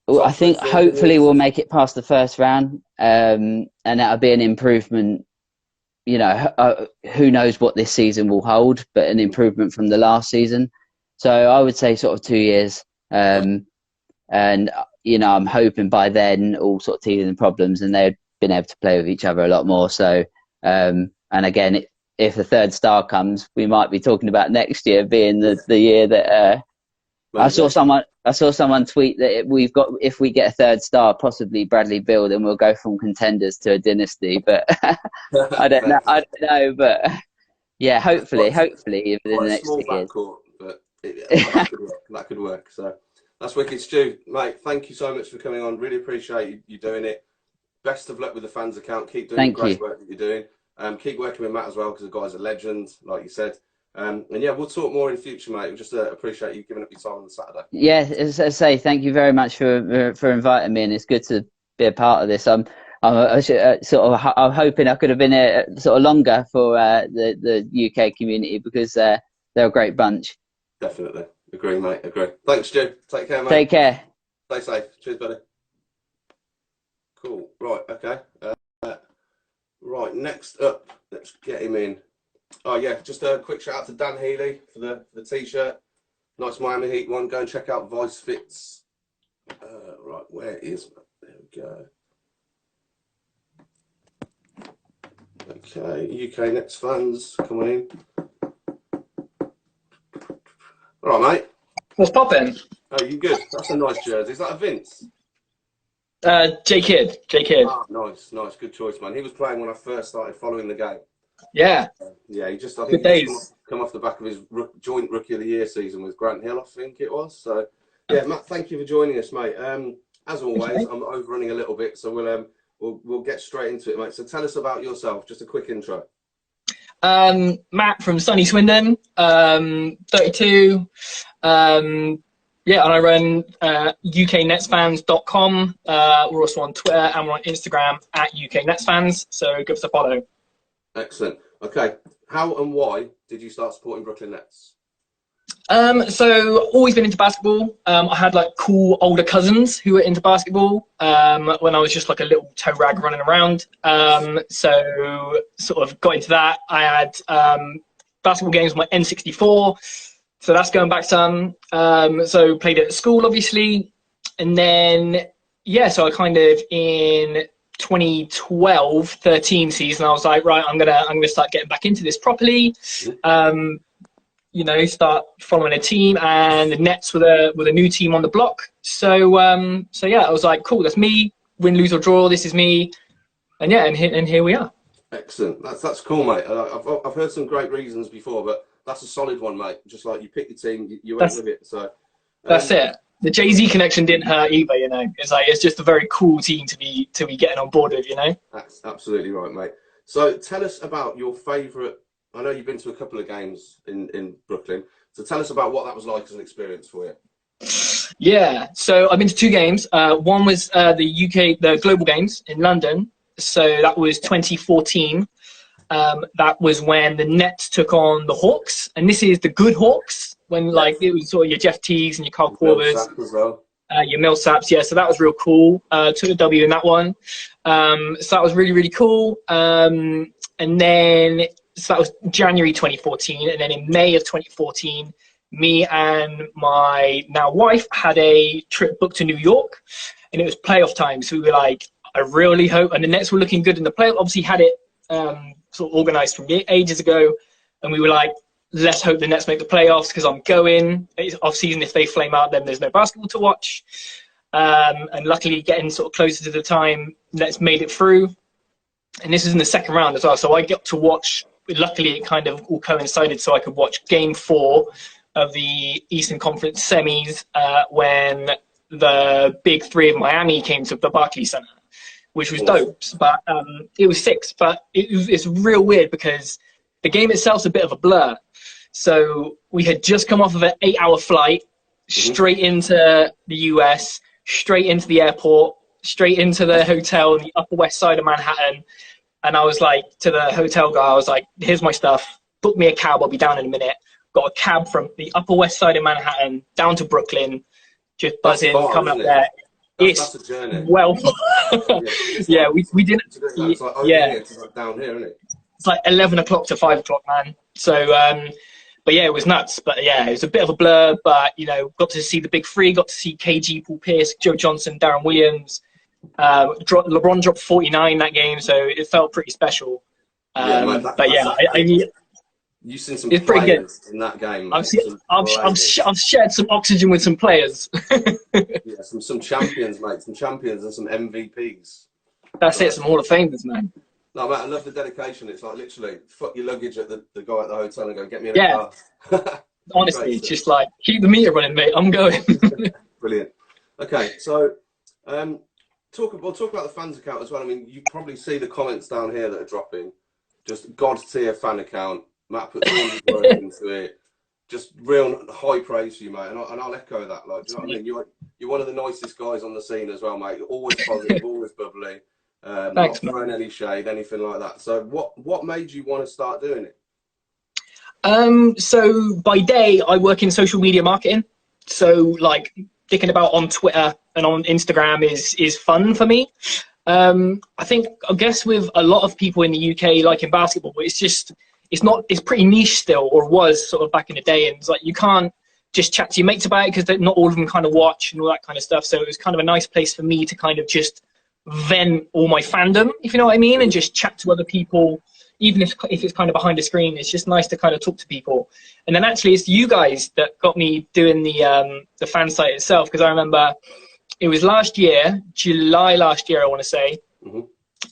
hopefully we'll make it past the first round, and that'll be an improvement. Who knows what this season will hold, but an improvement from the last season. So I would say sort of 2 years. And, I'm hoping by then all sort of teething problems and they've been able to play with each other a lot more. So, and again, if the third star comes, we might be talking about next year being the year that I saw someone tweet that if we get a third star, possibly Bradley Beal, then we'll go from contenders to a dynasty. But I don't know. But yeah, hopefully within the next 2 years. But that could work. So that's wicked, Stu, mate. Thank you so much for coming on. Really appreciate you doing it. Best of luck with the fans account. Keep doing the great work that you're doing. Keep working with Matt as well, because the guy's a legend, like you said. And yeah, we'll talk more in future, mate. We just appreciate you giving up your time on Saturday. Yeah, as I say, thank you very much for inviting me, and it's good to be a part of this. I'm hoping I could have been here sort of longer for the UK community, because they're a great bunch. Definitely. Agree, mate. Agree. Thanks, Stu. Take care, mate. Take care. Stay safe. Cheers, buddy. Cool. Right. Okay. Right. Next up, let's get him in. Oh yeah, just a quick shout out to Dan Healy for the t-shirt. Nice Miami Heat one. Go and check out Vice Fits. Right, where is? There we go. Okay, UK Nets fans, come on in. All right, mate. What's poppin'? Oh, you good? That's a nice jersey. Is that a Vince? J Kidd. Ah, nice. Good choice, man. He was playing when I first started following the game. Yeah. Yeah, I think he just come off the back of his joint Rookie of the Year season with Grant Hill, I think it was. So, yeah, Matt, thank you for joining us, mate. As always, I'm overrunning a little bit, so we'll get straight into it, mate. So tell us about yourself, just a quick intro. Matt from sunny Swindon, 32. Yeah, and I run UKNetsFans.com. We're also on Twitter and we're on Instagram at UKNetsFans, so give us a follow. Excellent. Okay, how and why did you start supporting Brooklyn Nets? So always been into basketball. I had like cool older cousins who were into basketball when I was just like a little toe rag running around. So sort of got into that. I had basketball games on my N64, so that's going back some. So played it at school, obviously, and then yeah. So I kind of in 2012-13 season, I was like, right, I'm gonna start getting back into this properly. Start following a team, and the Nets were a new team on the block. So yeah, I was like, cool, that's me. Win, lose or draw, this is me. And yeah, and here we are. Excellent. That's cool, mate. I've heard some great reasons before, but that's a solid one, mate. Just like you pick your team, you went with it. So that's it. The Jay-Z connection didn't hurt either, It's just a very cool team to be getting on board with, That's absolutely right, mate. So tell us about your favourite. I know you've been to a couple of games in Brooklyn. So tell us about what that was like as an experience for you. Yeah, so I've been to 2 games. One was the Global Games in London. So that was 2014. That was when the Nets took on the Hawks, and this is the good Hawks, when like it was sort of your Jeff Teagues and your Carl Corbers, as well. your Millsaps. Yeah, so that was real cool. Took the W in that one. So that was really, really cool. And then so that was January 2014, and then in May of 2014, me and my now wife had a trip booked to New York, and it was playoff time. So we were like, I really hope, and the Nets were looking good in the playoff. Obviously had it sort of organized from ages ago, and we were like, let's hope the Nets make the playoffs because I'm going. It's off season. If they flame out, then there's no basketball to watch. And luckily, getting sort of closer to the time, Nets made it through. And this is in the second round as well. So I got to watch. Luckily, it kind of all coincided, so I could watch Game 4 of the Eastern Conference semis when the big 3 of Miami came to the Barclays Center, which was dope. But it was 6. But it's real weird because the game itself's a bit of a blur. So we had just come off of an 8-hour flight straight into the US, straight into the airport, straight into the hotel in the Upper West Side of Manhattan. And I was like, to the hotel guy, I was like, here's my stuff. Book me a cab. I'll be down in a minute. Got a cab from the Upper West Side of Manhattan down to Brooklyn, just buzzing, coming up there. That's a journey. Well, yeah, we didn't. It's like over here to like down here, isn't it? It's like 11 o'clock to 5 o'clock, man. So, but yeah, it was nuts. But yeah, it was a bit of a blur. But you know, got to see the big 3. Got to see KG, Paul Pierce, Joe Johnson, Darren Williams. LeBron dropped 49 that game, so it felt pretty special. You've seen some it's pretty good in that game. I've shared some oxygen with some players. Yeah, some champions, mate. Some champions and some MVPs. That's it. Some Hall of Famers, man. No, mate, I love the dedication. It's like literally fuck your luggage at the guy at the hotel and go get me in a car. Honestly, it's just like keep the meter running, mate. I'm going. Brilliant. Okay, so we'll talk about the fans account as well. I mean, you probably see the comments down here that are dropping. Just God tier fan account. Matt put 200 words into it. Just real high praise for you, mate. And I'll echo that. Like, do you know what I mean? You're one of the nicest guys on the scene as well, mate. You're always positive, always bubbly. Thanks, not throwing any shade, anything like that. So what made you want to start doing it? So by day, I work in social media marketing. So like dicking about on Twitter and on Instagram is fun for me. I guess with a lot of people in the UK, like in basketball, it's pretty niche still, or was sort of back in the day. And it's like, you can't just chat to your mates about it because not all of them kind of watch and all that kind of stuff. So it was kind of a nice place for me to kind of just vent all my fandom, if you know what I mean, and just chat to other people, even if it's kind of behind a screen. It's just nice to kind of talk to people. And then actually it's you guys that got me doing the fan site itself, because I remember it was last year, July last year, I want to say,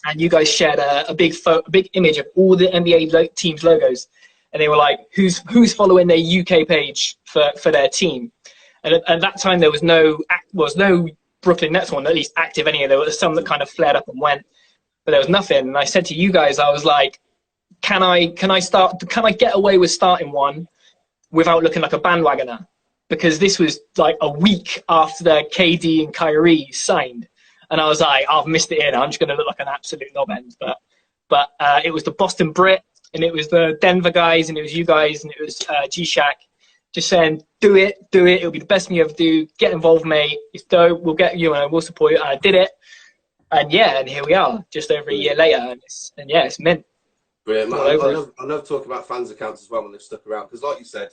and you guys shared a big image of all the NBA teams' logos, and they were like, who's following their UK page for their team? And at that time there was no Brooklyn Nets one, at least active anyway. There were some that kind of flared up and went, but there was nothing. And I said to you guys, I was like, can I get away with starting one without looking like a bandwagoner? Because this was like a week after the KD and Kyrie signed. And I was like, I've missed it in. I'm just going to look like an absolute knobhead. But it was the Boston Brit, and it was the Denver guys, and it was you guys, and it was G-Shack, just saying, do it. It'll be the best thing you ever do. Get involved, mate. It's dope. We'll get you and we'll support you. And I did it. And yeah, and here we are, just over a year later. And it's mint. Brilliant. I love talking about fans accounts as well when they've stuck around. Because like you said,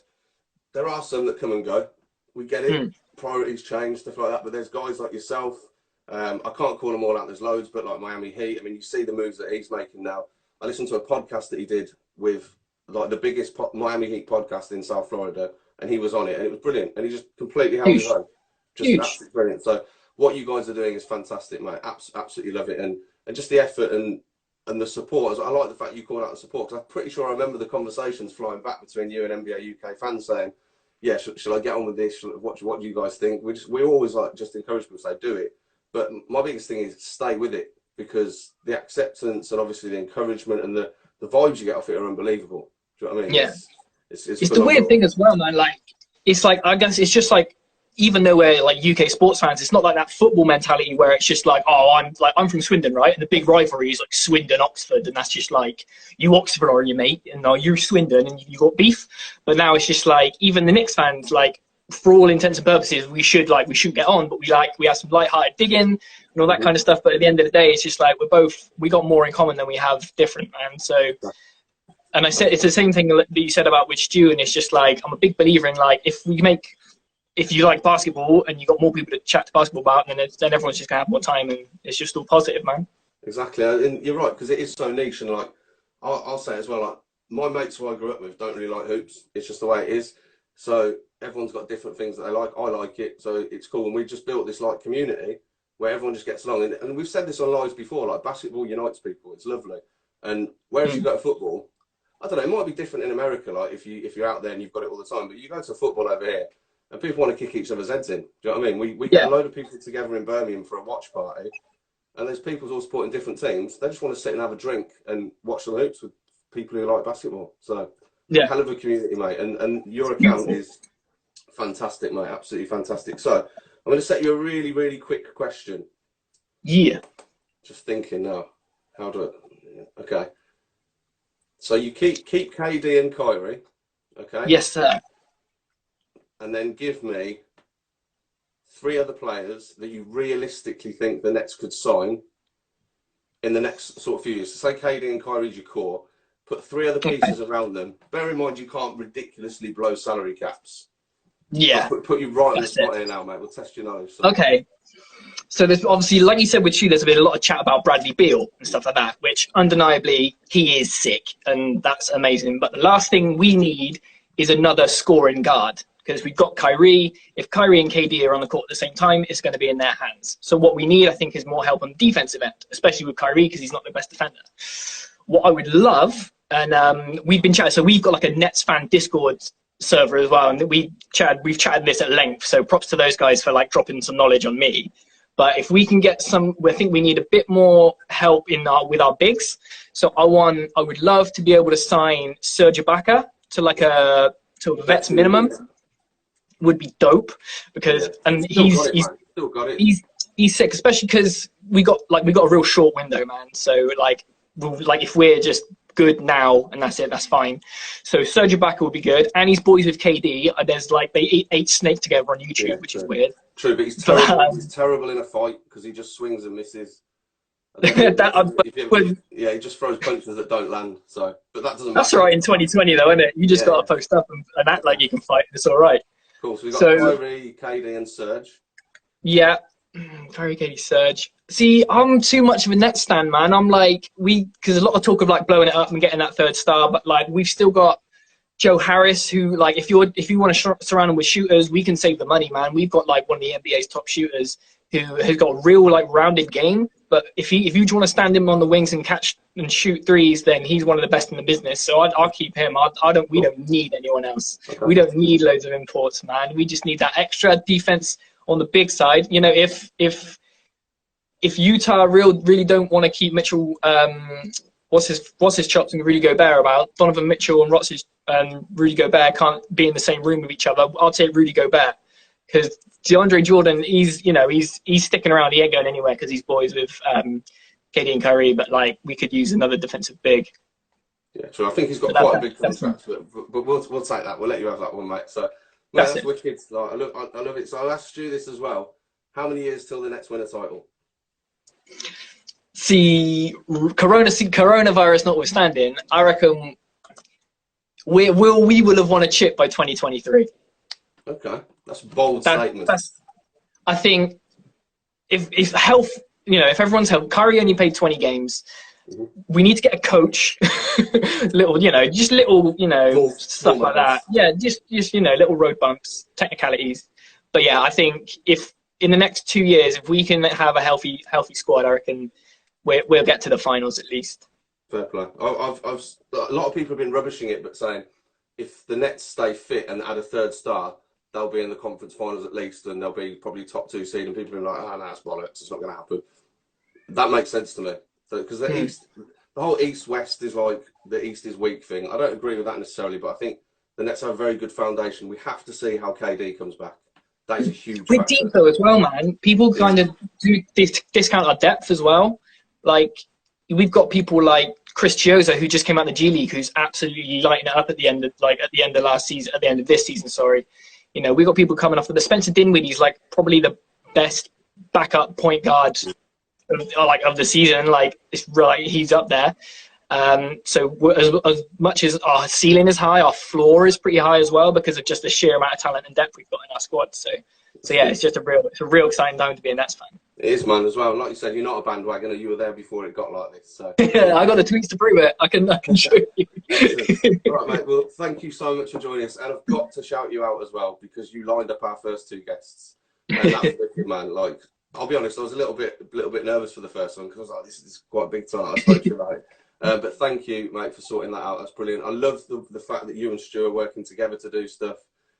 there are some that come and go. We get it. Priorities change, stuff like that. But there's guys like yourself. I can't call them all out. There's loads, but like Miami Heat. I mean, you see the moves that he's making now. I listened to a podcast that he did with like the biggest Miami Heat podcast in South Florida, and he was on it, and it was brilliant. And he just completely held his own. Just absolutely brilliant. So what you guys are doing is fantastic, mate. Absolutely love it, and just the effort and the support. I like the fact you called out the support, because I'm pretty sure I remember the conversations flying back between you and NBA UK fans saying, "Yeah, shall I get on with this? What do you guys think?" We always like just encourage people to say, "Do it." But my biggest thing is stay with it. because the acceptance and obviously the encouragement and the vibes you get off it are unbelievable. Do you know what I mean? Yeah. It's the weird thing as well, man. Like, it's like, I guess it's just like, even though we're like UK sports fans, it's not like that football mentality where it's just like, oh, I'm from Swindon, right? And the big rivalry is like Swindon, Oxford, and that's just like, you Oxford are your mate, and you're Swindon, and you got beef. But now it's just like, even the Knicks fans, like, for all intents and purposes, we should get on, but we have some light-hearted digging and all that kind of stuff. But at the end of the day, it's just like, we got more in common than we have different, man. So, and I said it's the same thing that you said about with Stu, and it's just like, I'm a big believer in, like, if you like basketball and you got more people to chat to basketball about, then everyone's just gonna have more time, and it's just all positive, man. Exactly, and you're right, because it is so niche, and like I'll say as well, like, my mates who I grew up with don't really like hoops. It's just the way it is. So everyone's got different things that they like. I like it, so it's cool. And we just built this like community where everyone just gets along. And we've said this on lives before, like, basketball unites people. It's lovely. And whereas you go to football, I don't know, it might be different in America, like if you're out there and you've got it all the time, but you go to football over here and people want to kick each other's heads in. Do you know what I mean? We get a load of people together in Birmingham for a watch party, and there's people all supporting different teams. They just want to sit and have a drink and watch the hoops with people who like basketball. So, hell of a community, mate. And your account is fantastic, mate. Absolutely fantastic. So, I'm going to set you a really, really quick question. Yeah. Just thinking now. How do I... Okay. So, you keep KD and Kyrie, okay? Yes, sir. And then give me 3 other players that you realistically think the Nets could sign in the next sort of few years. So say KD and Kyrie's your core. Put 3 other pieces around them. Bear in mind, you can't ridiculously blow salary caps. Yeah. Put you right on the spot here now, mate. We'll test your nose. So. Okay. So there's obviously, like you said with you, there's been a lot of chat about Bradley Beal and stuff like that, which undeniably he is sick, and that's amazing. But the last thing we need is another scoring guard, because we've got Kyrie. If Kyrie and KD are on the court at the same time, it's going to be in their hands. So what we need, I think, is more help on the defensive end, especially with Kyrie, because he's not the best defender. What I would love, and we've been chatting, so we've got like a Nets fan Discord server as well, and we've chatted this at length. So props to those guys for like dropping some knowledge on me. But if we can get I think we need a bit more help with our bigs. So I would love to be able to sign Serge Ibaka to like a vet's minimum. Would be dope, because and he's sick, especially because we got a real short window, man. So like if we're just good now and that's it, that's fine. So Serge Ibaka would be good, and he's boys with KD. There's like they ate snake together on YouTube, which is weird. True, but he's terrible. He's terrible in a fight because he just swings and misses. He just throws punches that don't land. So, but that doesn't. That's all right in 2020, though, isn't it? You just got to post up and act like you can fight. It's all right. Cool. So we've got Kyrie, KD, and Serge. Yeah, Kyrie, KD, Serge. See, I'm too much of a net stand, man. I'm like, because a lot of talk of like blowing it up and getting that 3rd star, but like we've still got Joe Harris, who like if you want to surround him with shooters, we can save the money, man. We've got like one of the NBA's top shooters who has got a real like rounded game. But if you want to stand him on the wings and catch and shoot threes, then he's one of the best in the business. So I'll keep him. We don't need anyone else. Okay. We don't need loads of imports, man. We just need that extra defense on the big side. You know, if Utah really don't want to keep Mitchell, what's his chops and Rudy Gobert about, Donovan Mitchell and Rudy Gobert can't be in the same room with each other, I'll take Rudy Gobert, because DeAndre Jordan, he's sticking around. He ain't going anywhere because he's boys with KD and Kyrie. But like, we could use another defensive big. Yeah, true. I think he's got quite a big contract, but we'll take that. We'll let you have that one, mate. So that's wicked. Like, I love it. So I'll ask you this as well. How many years till the Nets win a title? See, coronavirus notwithstanding, I reckon we will have won a chip by 2023. Okay, that's a bold statement. I think if health, if everyone's health, Kyrie only played 20 games. We need to get a coach, little stuff like that. Yeah, just little road bumps, technicalities. But yeah, I think if in the next 2 years, if we can have a healthy squad, I reckon we'll get to the finals at least. Fair play. A lot of people have been rubbishing it, but saying if the Nets stay fit and add a 3rd star, they'll be in the conference finals at least, and they'll be probably top 2 seed. And people have been like, "Oh, no, that's bollocks. It's not going to happen." That makes sense to me. Because the East, the whole East-West is like the East is weak thing. I don't agree with that necessarily, but I think the Nets have a very good foundation. We have to see how KD comes back. That is a huge We're factor. deep though as well, man. People kind of do discount our depth as well. Like, we've got people like Chris Chioza, who just came out of the G League, who's absolutely lighting it up at the end of last season, at the end of this season. Sorry, you know, we got people coming off of the Spencer Dinwiddie's like probably the best backup point guard of the season. Like, it's right, he's up there. So as much as our ceiling is high, our floor is pretty high as well because of just the sheer amount of talent and depth we've got in our squad. So yeah, it's a real exciting time to be a Nets fan. It is, man, as well. And like you said, you're not a bandwagoner. You were there before it got like this. So I got the tweets to prove it. I can show you. All right, mate. Well, thank you so much for joining us, and I've got to shout you out as well because you lined up our first two guests, and that was wicked, man. Like, I'll be honest, I was a little bit nervous for the first one because I was like, this is quite a big time. I spoke to you about it. But thank you, mate, for sorting that out. That's brilliant. I love the fact that you and Stu are working together to do stuff.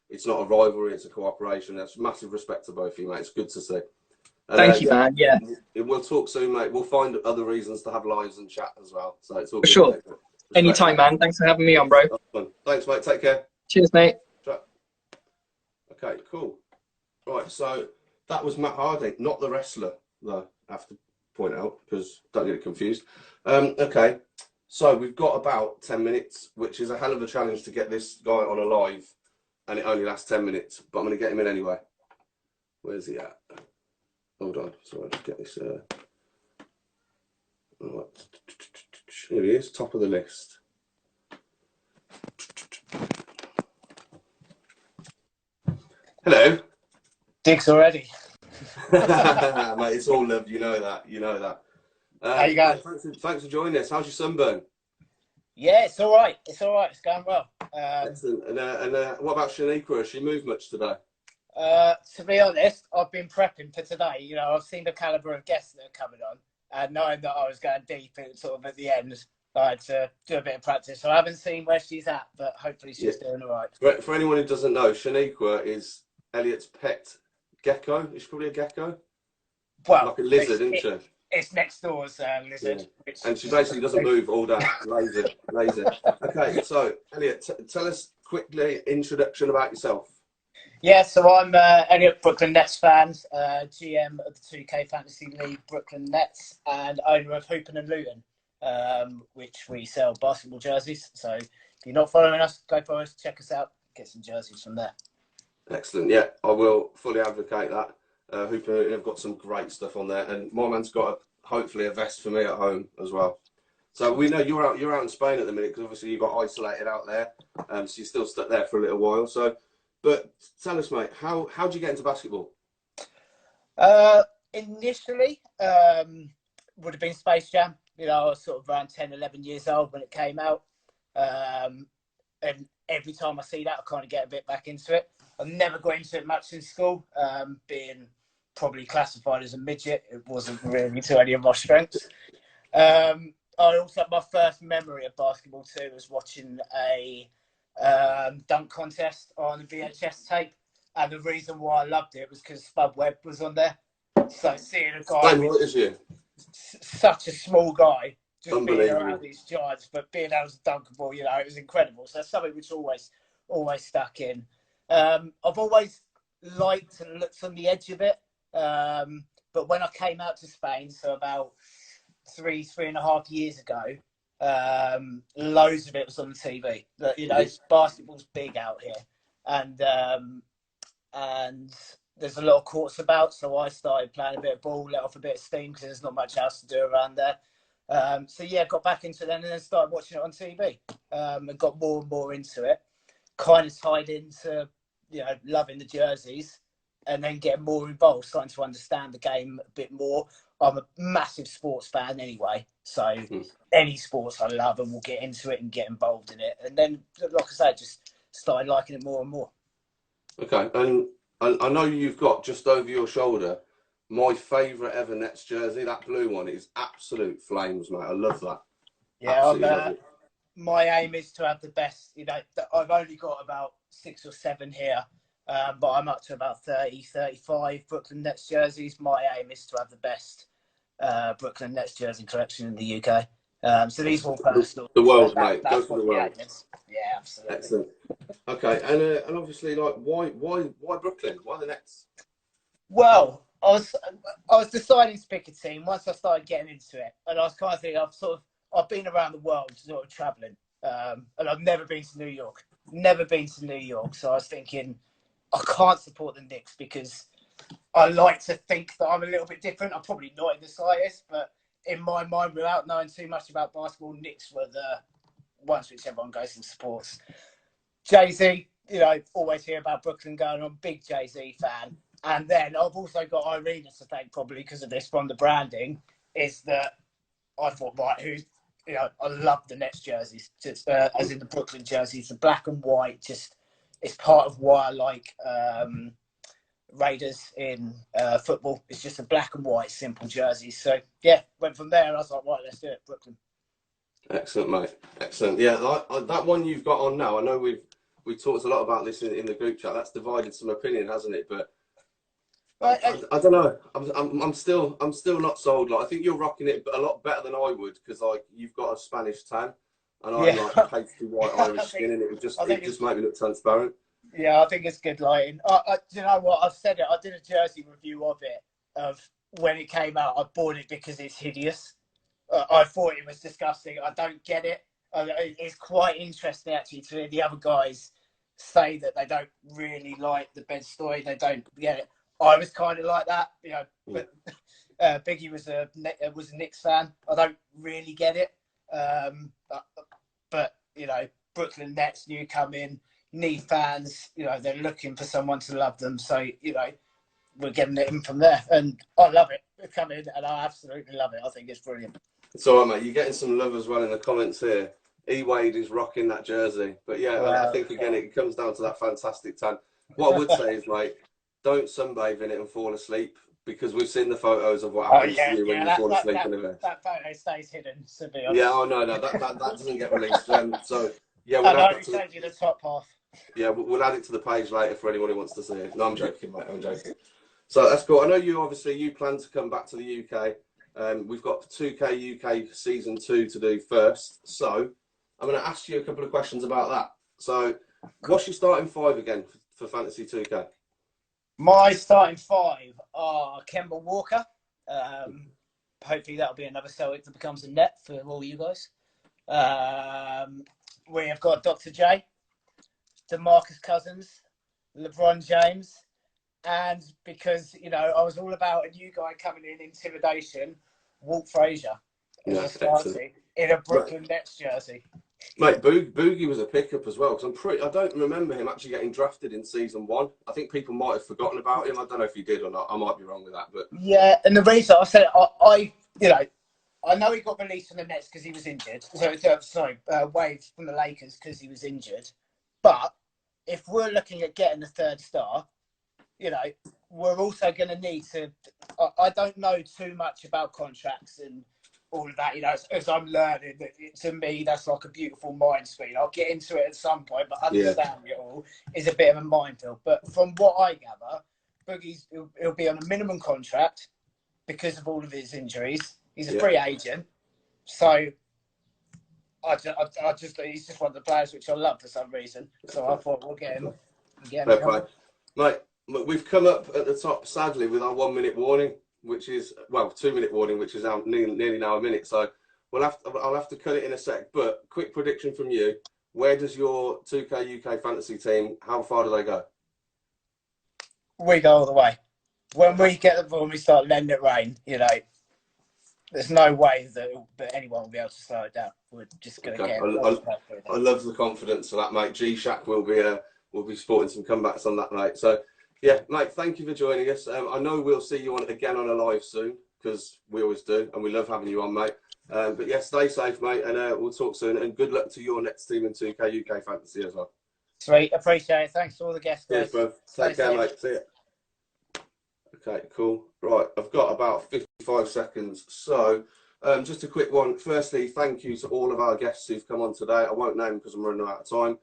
It's not a rivalry, it's a cooperation. That's massive respect to both of you, mate. It's good to see. And, thank you, man. Yeah. We'll talk soon, mate. We'll find other reasons to have lives and chat as well. So it's all For good, sure. mate. Anytime, man. Thanks for having me on, bro. Thanks, mate. Take care. Cheers, mate. Okay, cool. Right, so that was Matt Harding, not the wrestler, though, I have to point out, because don't get it confused. Okay, so we've got about 10 minutes, which is a hell of a challenge to get this guy on a live, and it only lasts 10 minutes, but I'm going to get him in anyway. Where's he at? Hold on, sorry, I'll just get this. Right. Here he is, top of the list. Hello. Digs already. Mate, it's all love, you know that. How you going? Thanks for joining us. How's your sunburn? Yeah, it's all right. It's going well. Excellent. And what about Shaniqua? Has she moved much today? To be honest, I've been prepping for today. You know, I've seen the caliber of guests that are coming on, and knowing that I was going deep at the end, I had to do a bit of practice. So I haven't seen where she's at, but hopefully she's doing all right. For anyone who doesn't know, Shaniqua is Elliott's pet gecko. Is she probably a gecko? Well, like a lizard, isn't she? It's next door's lizard. Yeah. And she basically doesn't move all day. Lazy. Okay, so Elliott, tell us quickly introduction about yourself. Yeah, so I'm Elliott, Brooklyn Nets fan, GM of the 2K Fantasy League Brooklyn Nets, and owner of Hoopin' and Luton, which we sell basketball jerseys. So if you're not following us, go follow us, check us out, get some jerseys from there. Excellent. Yeah, I will fully advocate that. Hoopin' have got some great stuff on there, and my man's got hopefully a vest for me at home as well. So we know you're out in Spain at the minute because obviously you got isolated out there, so you're still stuck there for a little while. So, but tell us, mate, how did you get into basketball? Initially, would have been Space Jam. You know, I was sort of around 10, 11 years old when it came out, and every time I see that, I kind of get a bit back into it. I've never got into it much in school, being probably classified as a midget. It wasn't really to any of my strengths. I also, my first memory of basketball too was watching a dunk contest on a VHS tape. And the reason why I loved it was because Spud Webb was on there. So seeing a guy, such a small guy, just being around these giants, but being able to dunk a ball, you know, it was incredible. So that's something which always stuck in. I've always liked and looked on the edge of it. But when I came out to Spain, so about three and a half years ago, loads of it was on the TV. You know, basketball's big out here, and there's a lot of courts about. So I started playing a bit of ball, let off a bit of steam because there's not much else to do around there. So yeah, got back into it and then started watching it on TV, and got more and more into it. Kind of tied into, you know, loving the jerseys and then getting more involved, starting to understand the game a bit more. I'm a massive sports fan anyway, so any sports I love and will get into it and get involved in it. And then, like I said, just started liking it more and more. Okay, and I know you've got just over your shoulder my favourite ever Nets jersey. That blue one is absolute flames, mate. I love that. Yeah, my aim is to have the best. You know, I've only got about 6 or 7 here, but I'm up to about 30, 35 Brooklyn Nets jerseys. My aim is to have the best Brooklyn Nets jersey collection in the UK. So these are all personal. The world, so mate. Go for the world. Yeah, absolutely. Excellent. Okay, and obviously, like, why Brooklyn? Why the Nets? Well, I was deciding to pick a team once I started getting into it, and I was kind of thinking I've been around the world sort of traveling, and I've never been to New York. Never been to New York, so I was thinking I can't support the Knicks because I like to think that I'm a little bit different. I'm probably not in the slightest, but in my mind, without knowing too much about basketball, Knicks were the ones which everyone goes and supports. Jay-Z, always hear about Brooklyn going on, big Jay-Z fan. And then I've also got Irina to thank probably because of this from the branding, is that I thought, right, I love the Nets jerseys, just, as in the Brooklyn jerseys, the black and white, just it's part of why I like Raiders in football. It's just a black and white, simple jersey. So, yeah, went from there and I was like, right, let's do it, Brooklyn. Excellent, mate. Excellent. Yeah, that one you've got on now, I know we talked a lot about this in the group chat. That's divided some opinion, hasn't it? But I don't know. I'm still not sold. Like, I think you're rocking it a lot better than I would because like you've got a Spanish tan and I'm like pasty white Irish skin, and it would just make me look transparent. Yeah, I think it's good lighting. Do you know what? I've said it. I did a jersey review of it of when it came out. I bought it because it's hideous. I thought it was disgusting. I don't get it. It's quite interesting actually to hear the other guys say that they don't really like the bed-stuy. They don't get it. I was kind of like that, but Biggie was a Knicks fan. I don't really get it. But Brooklyn Nets, new come in, need fans. They're looking for someone to love them. So, we're getting it in from there. And I love it. It's come in and I absolutely love it. I think it's brilliant. It's all right, mate. You're getting some love as well in the comments here. Wade is rocking that jersey. But yeah, I think again, it comes down to that fantastic tan. What I would say is, mate, don't sunbathe in it and fall asleep because we've seen the photos of what happens to you when you fall asleep in the bed. That photo stays hidden, to be honest. Yeah, no, that doesn't get released. So yeah, we'll add it to the top half. Yeah, we'll add it to the page later for anyone who wants to see it. No, I'm joking, mate. I'm joking. So that's cool. I know you plan to come back to the UK. We've got 2K UK Season 2 to do first. So I'm going to ask you a couple of questions about that. So what's your starting five again for Fantasy 2K? My starting five are Kemba Walker. Hopefully that'll be another Celtic that becomes a net for all you guys. We have got Dr. J, DeMarcus Cousins, LeBron James, and because, I was all about a new guy coming in, intimidation, Walt Frazier in a Brooklyn Nets jersey. Mate, Boogie was a pickup as well, because I don't remember him actually getting drafted in Season 1. I think people might have forgotten about him. I don't know if he did or not. I might be wrong with that. But yeah, and the reason I said I know he got released from the Nets because he was injured. Wade from the Lakers because he was injured. But if we're looking at getting a third star, we're also going to need to. I don't know too much about contracts and all of that, as I'm learning. To me, that's like a beautiful mind screen. I'll get into it at some point, but understanding it all is a bit of a minefield. But from what I gather, Boogie's he'll be on a minimum contract because of all of his injuries. He's a free agent, so he's just one of the players which I love for some reason. So I thought we'll get him. Mate, we've come up at the top, sadly, with our 1 minute warning, which is 2 minute warning, which is now nearly now a minute. So I'll have to cut it in a sec. But quick prediction from you: where does your 2K UK fantasy team? How far do they go? We go all the way. When we get the ball, we start letting it rain. There's no way that anyone will be able to slow it down. We're just going to get it. I love the confidence of that, mate. G-Shack will be sporting some comebacks on that, mate. So, yeah, mate, thank you for joining us. I know we'll see you again on a live soon because we always do, and we love having you on, mate. But, yeah, stay safe, mate, and we'll talk soon. And good luck to your next team in 2K UK Fantasy as well. Sweet. Appreciate it. Thanks to all the guests, guys. Cheers, bro. Take care, mate. See ya. Okay, cool. Right, I've got about 55 seconds. So, just a quick one. Firstly, thank you to all of our guests who've come on today. I won't name them because I'm running out of time.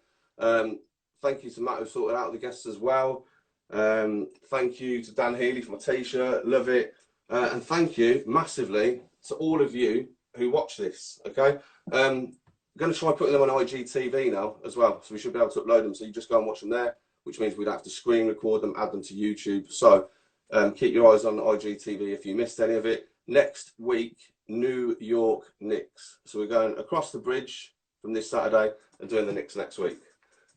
Thank you to Matt who sorted out the guests as well. Thank you to Dan Healy for my t-shirt. Love it. And thank you massively to all of you who watch this. Okay, I'm going to try putting them on IGTV now as well, so we should be able to upload them. So you just go and watch them there, which means we don't have to screen record them, add them to YouTube. So keep your eyes on IGTV if you missed any of it. Next week, New York Knicks. So we're going across the bridge from this Saturday and doing the Knicks next week.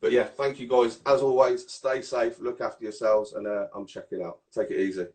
But yeah, thank you guys. As always, stay safe, look after yourselves, and I'm checking out. Take it easy.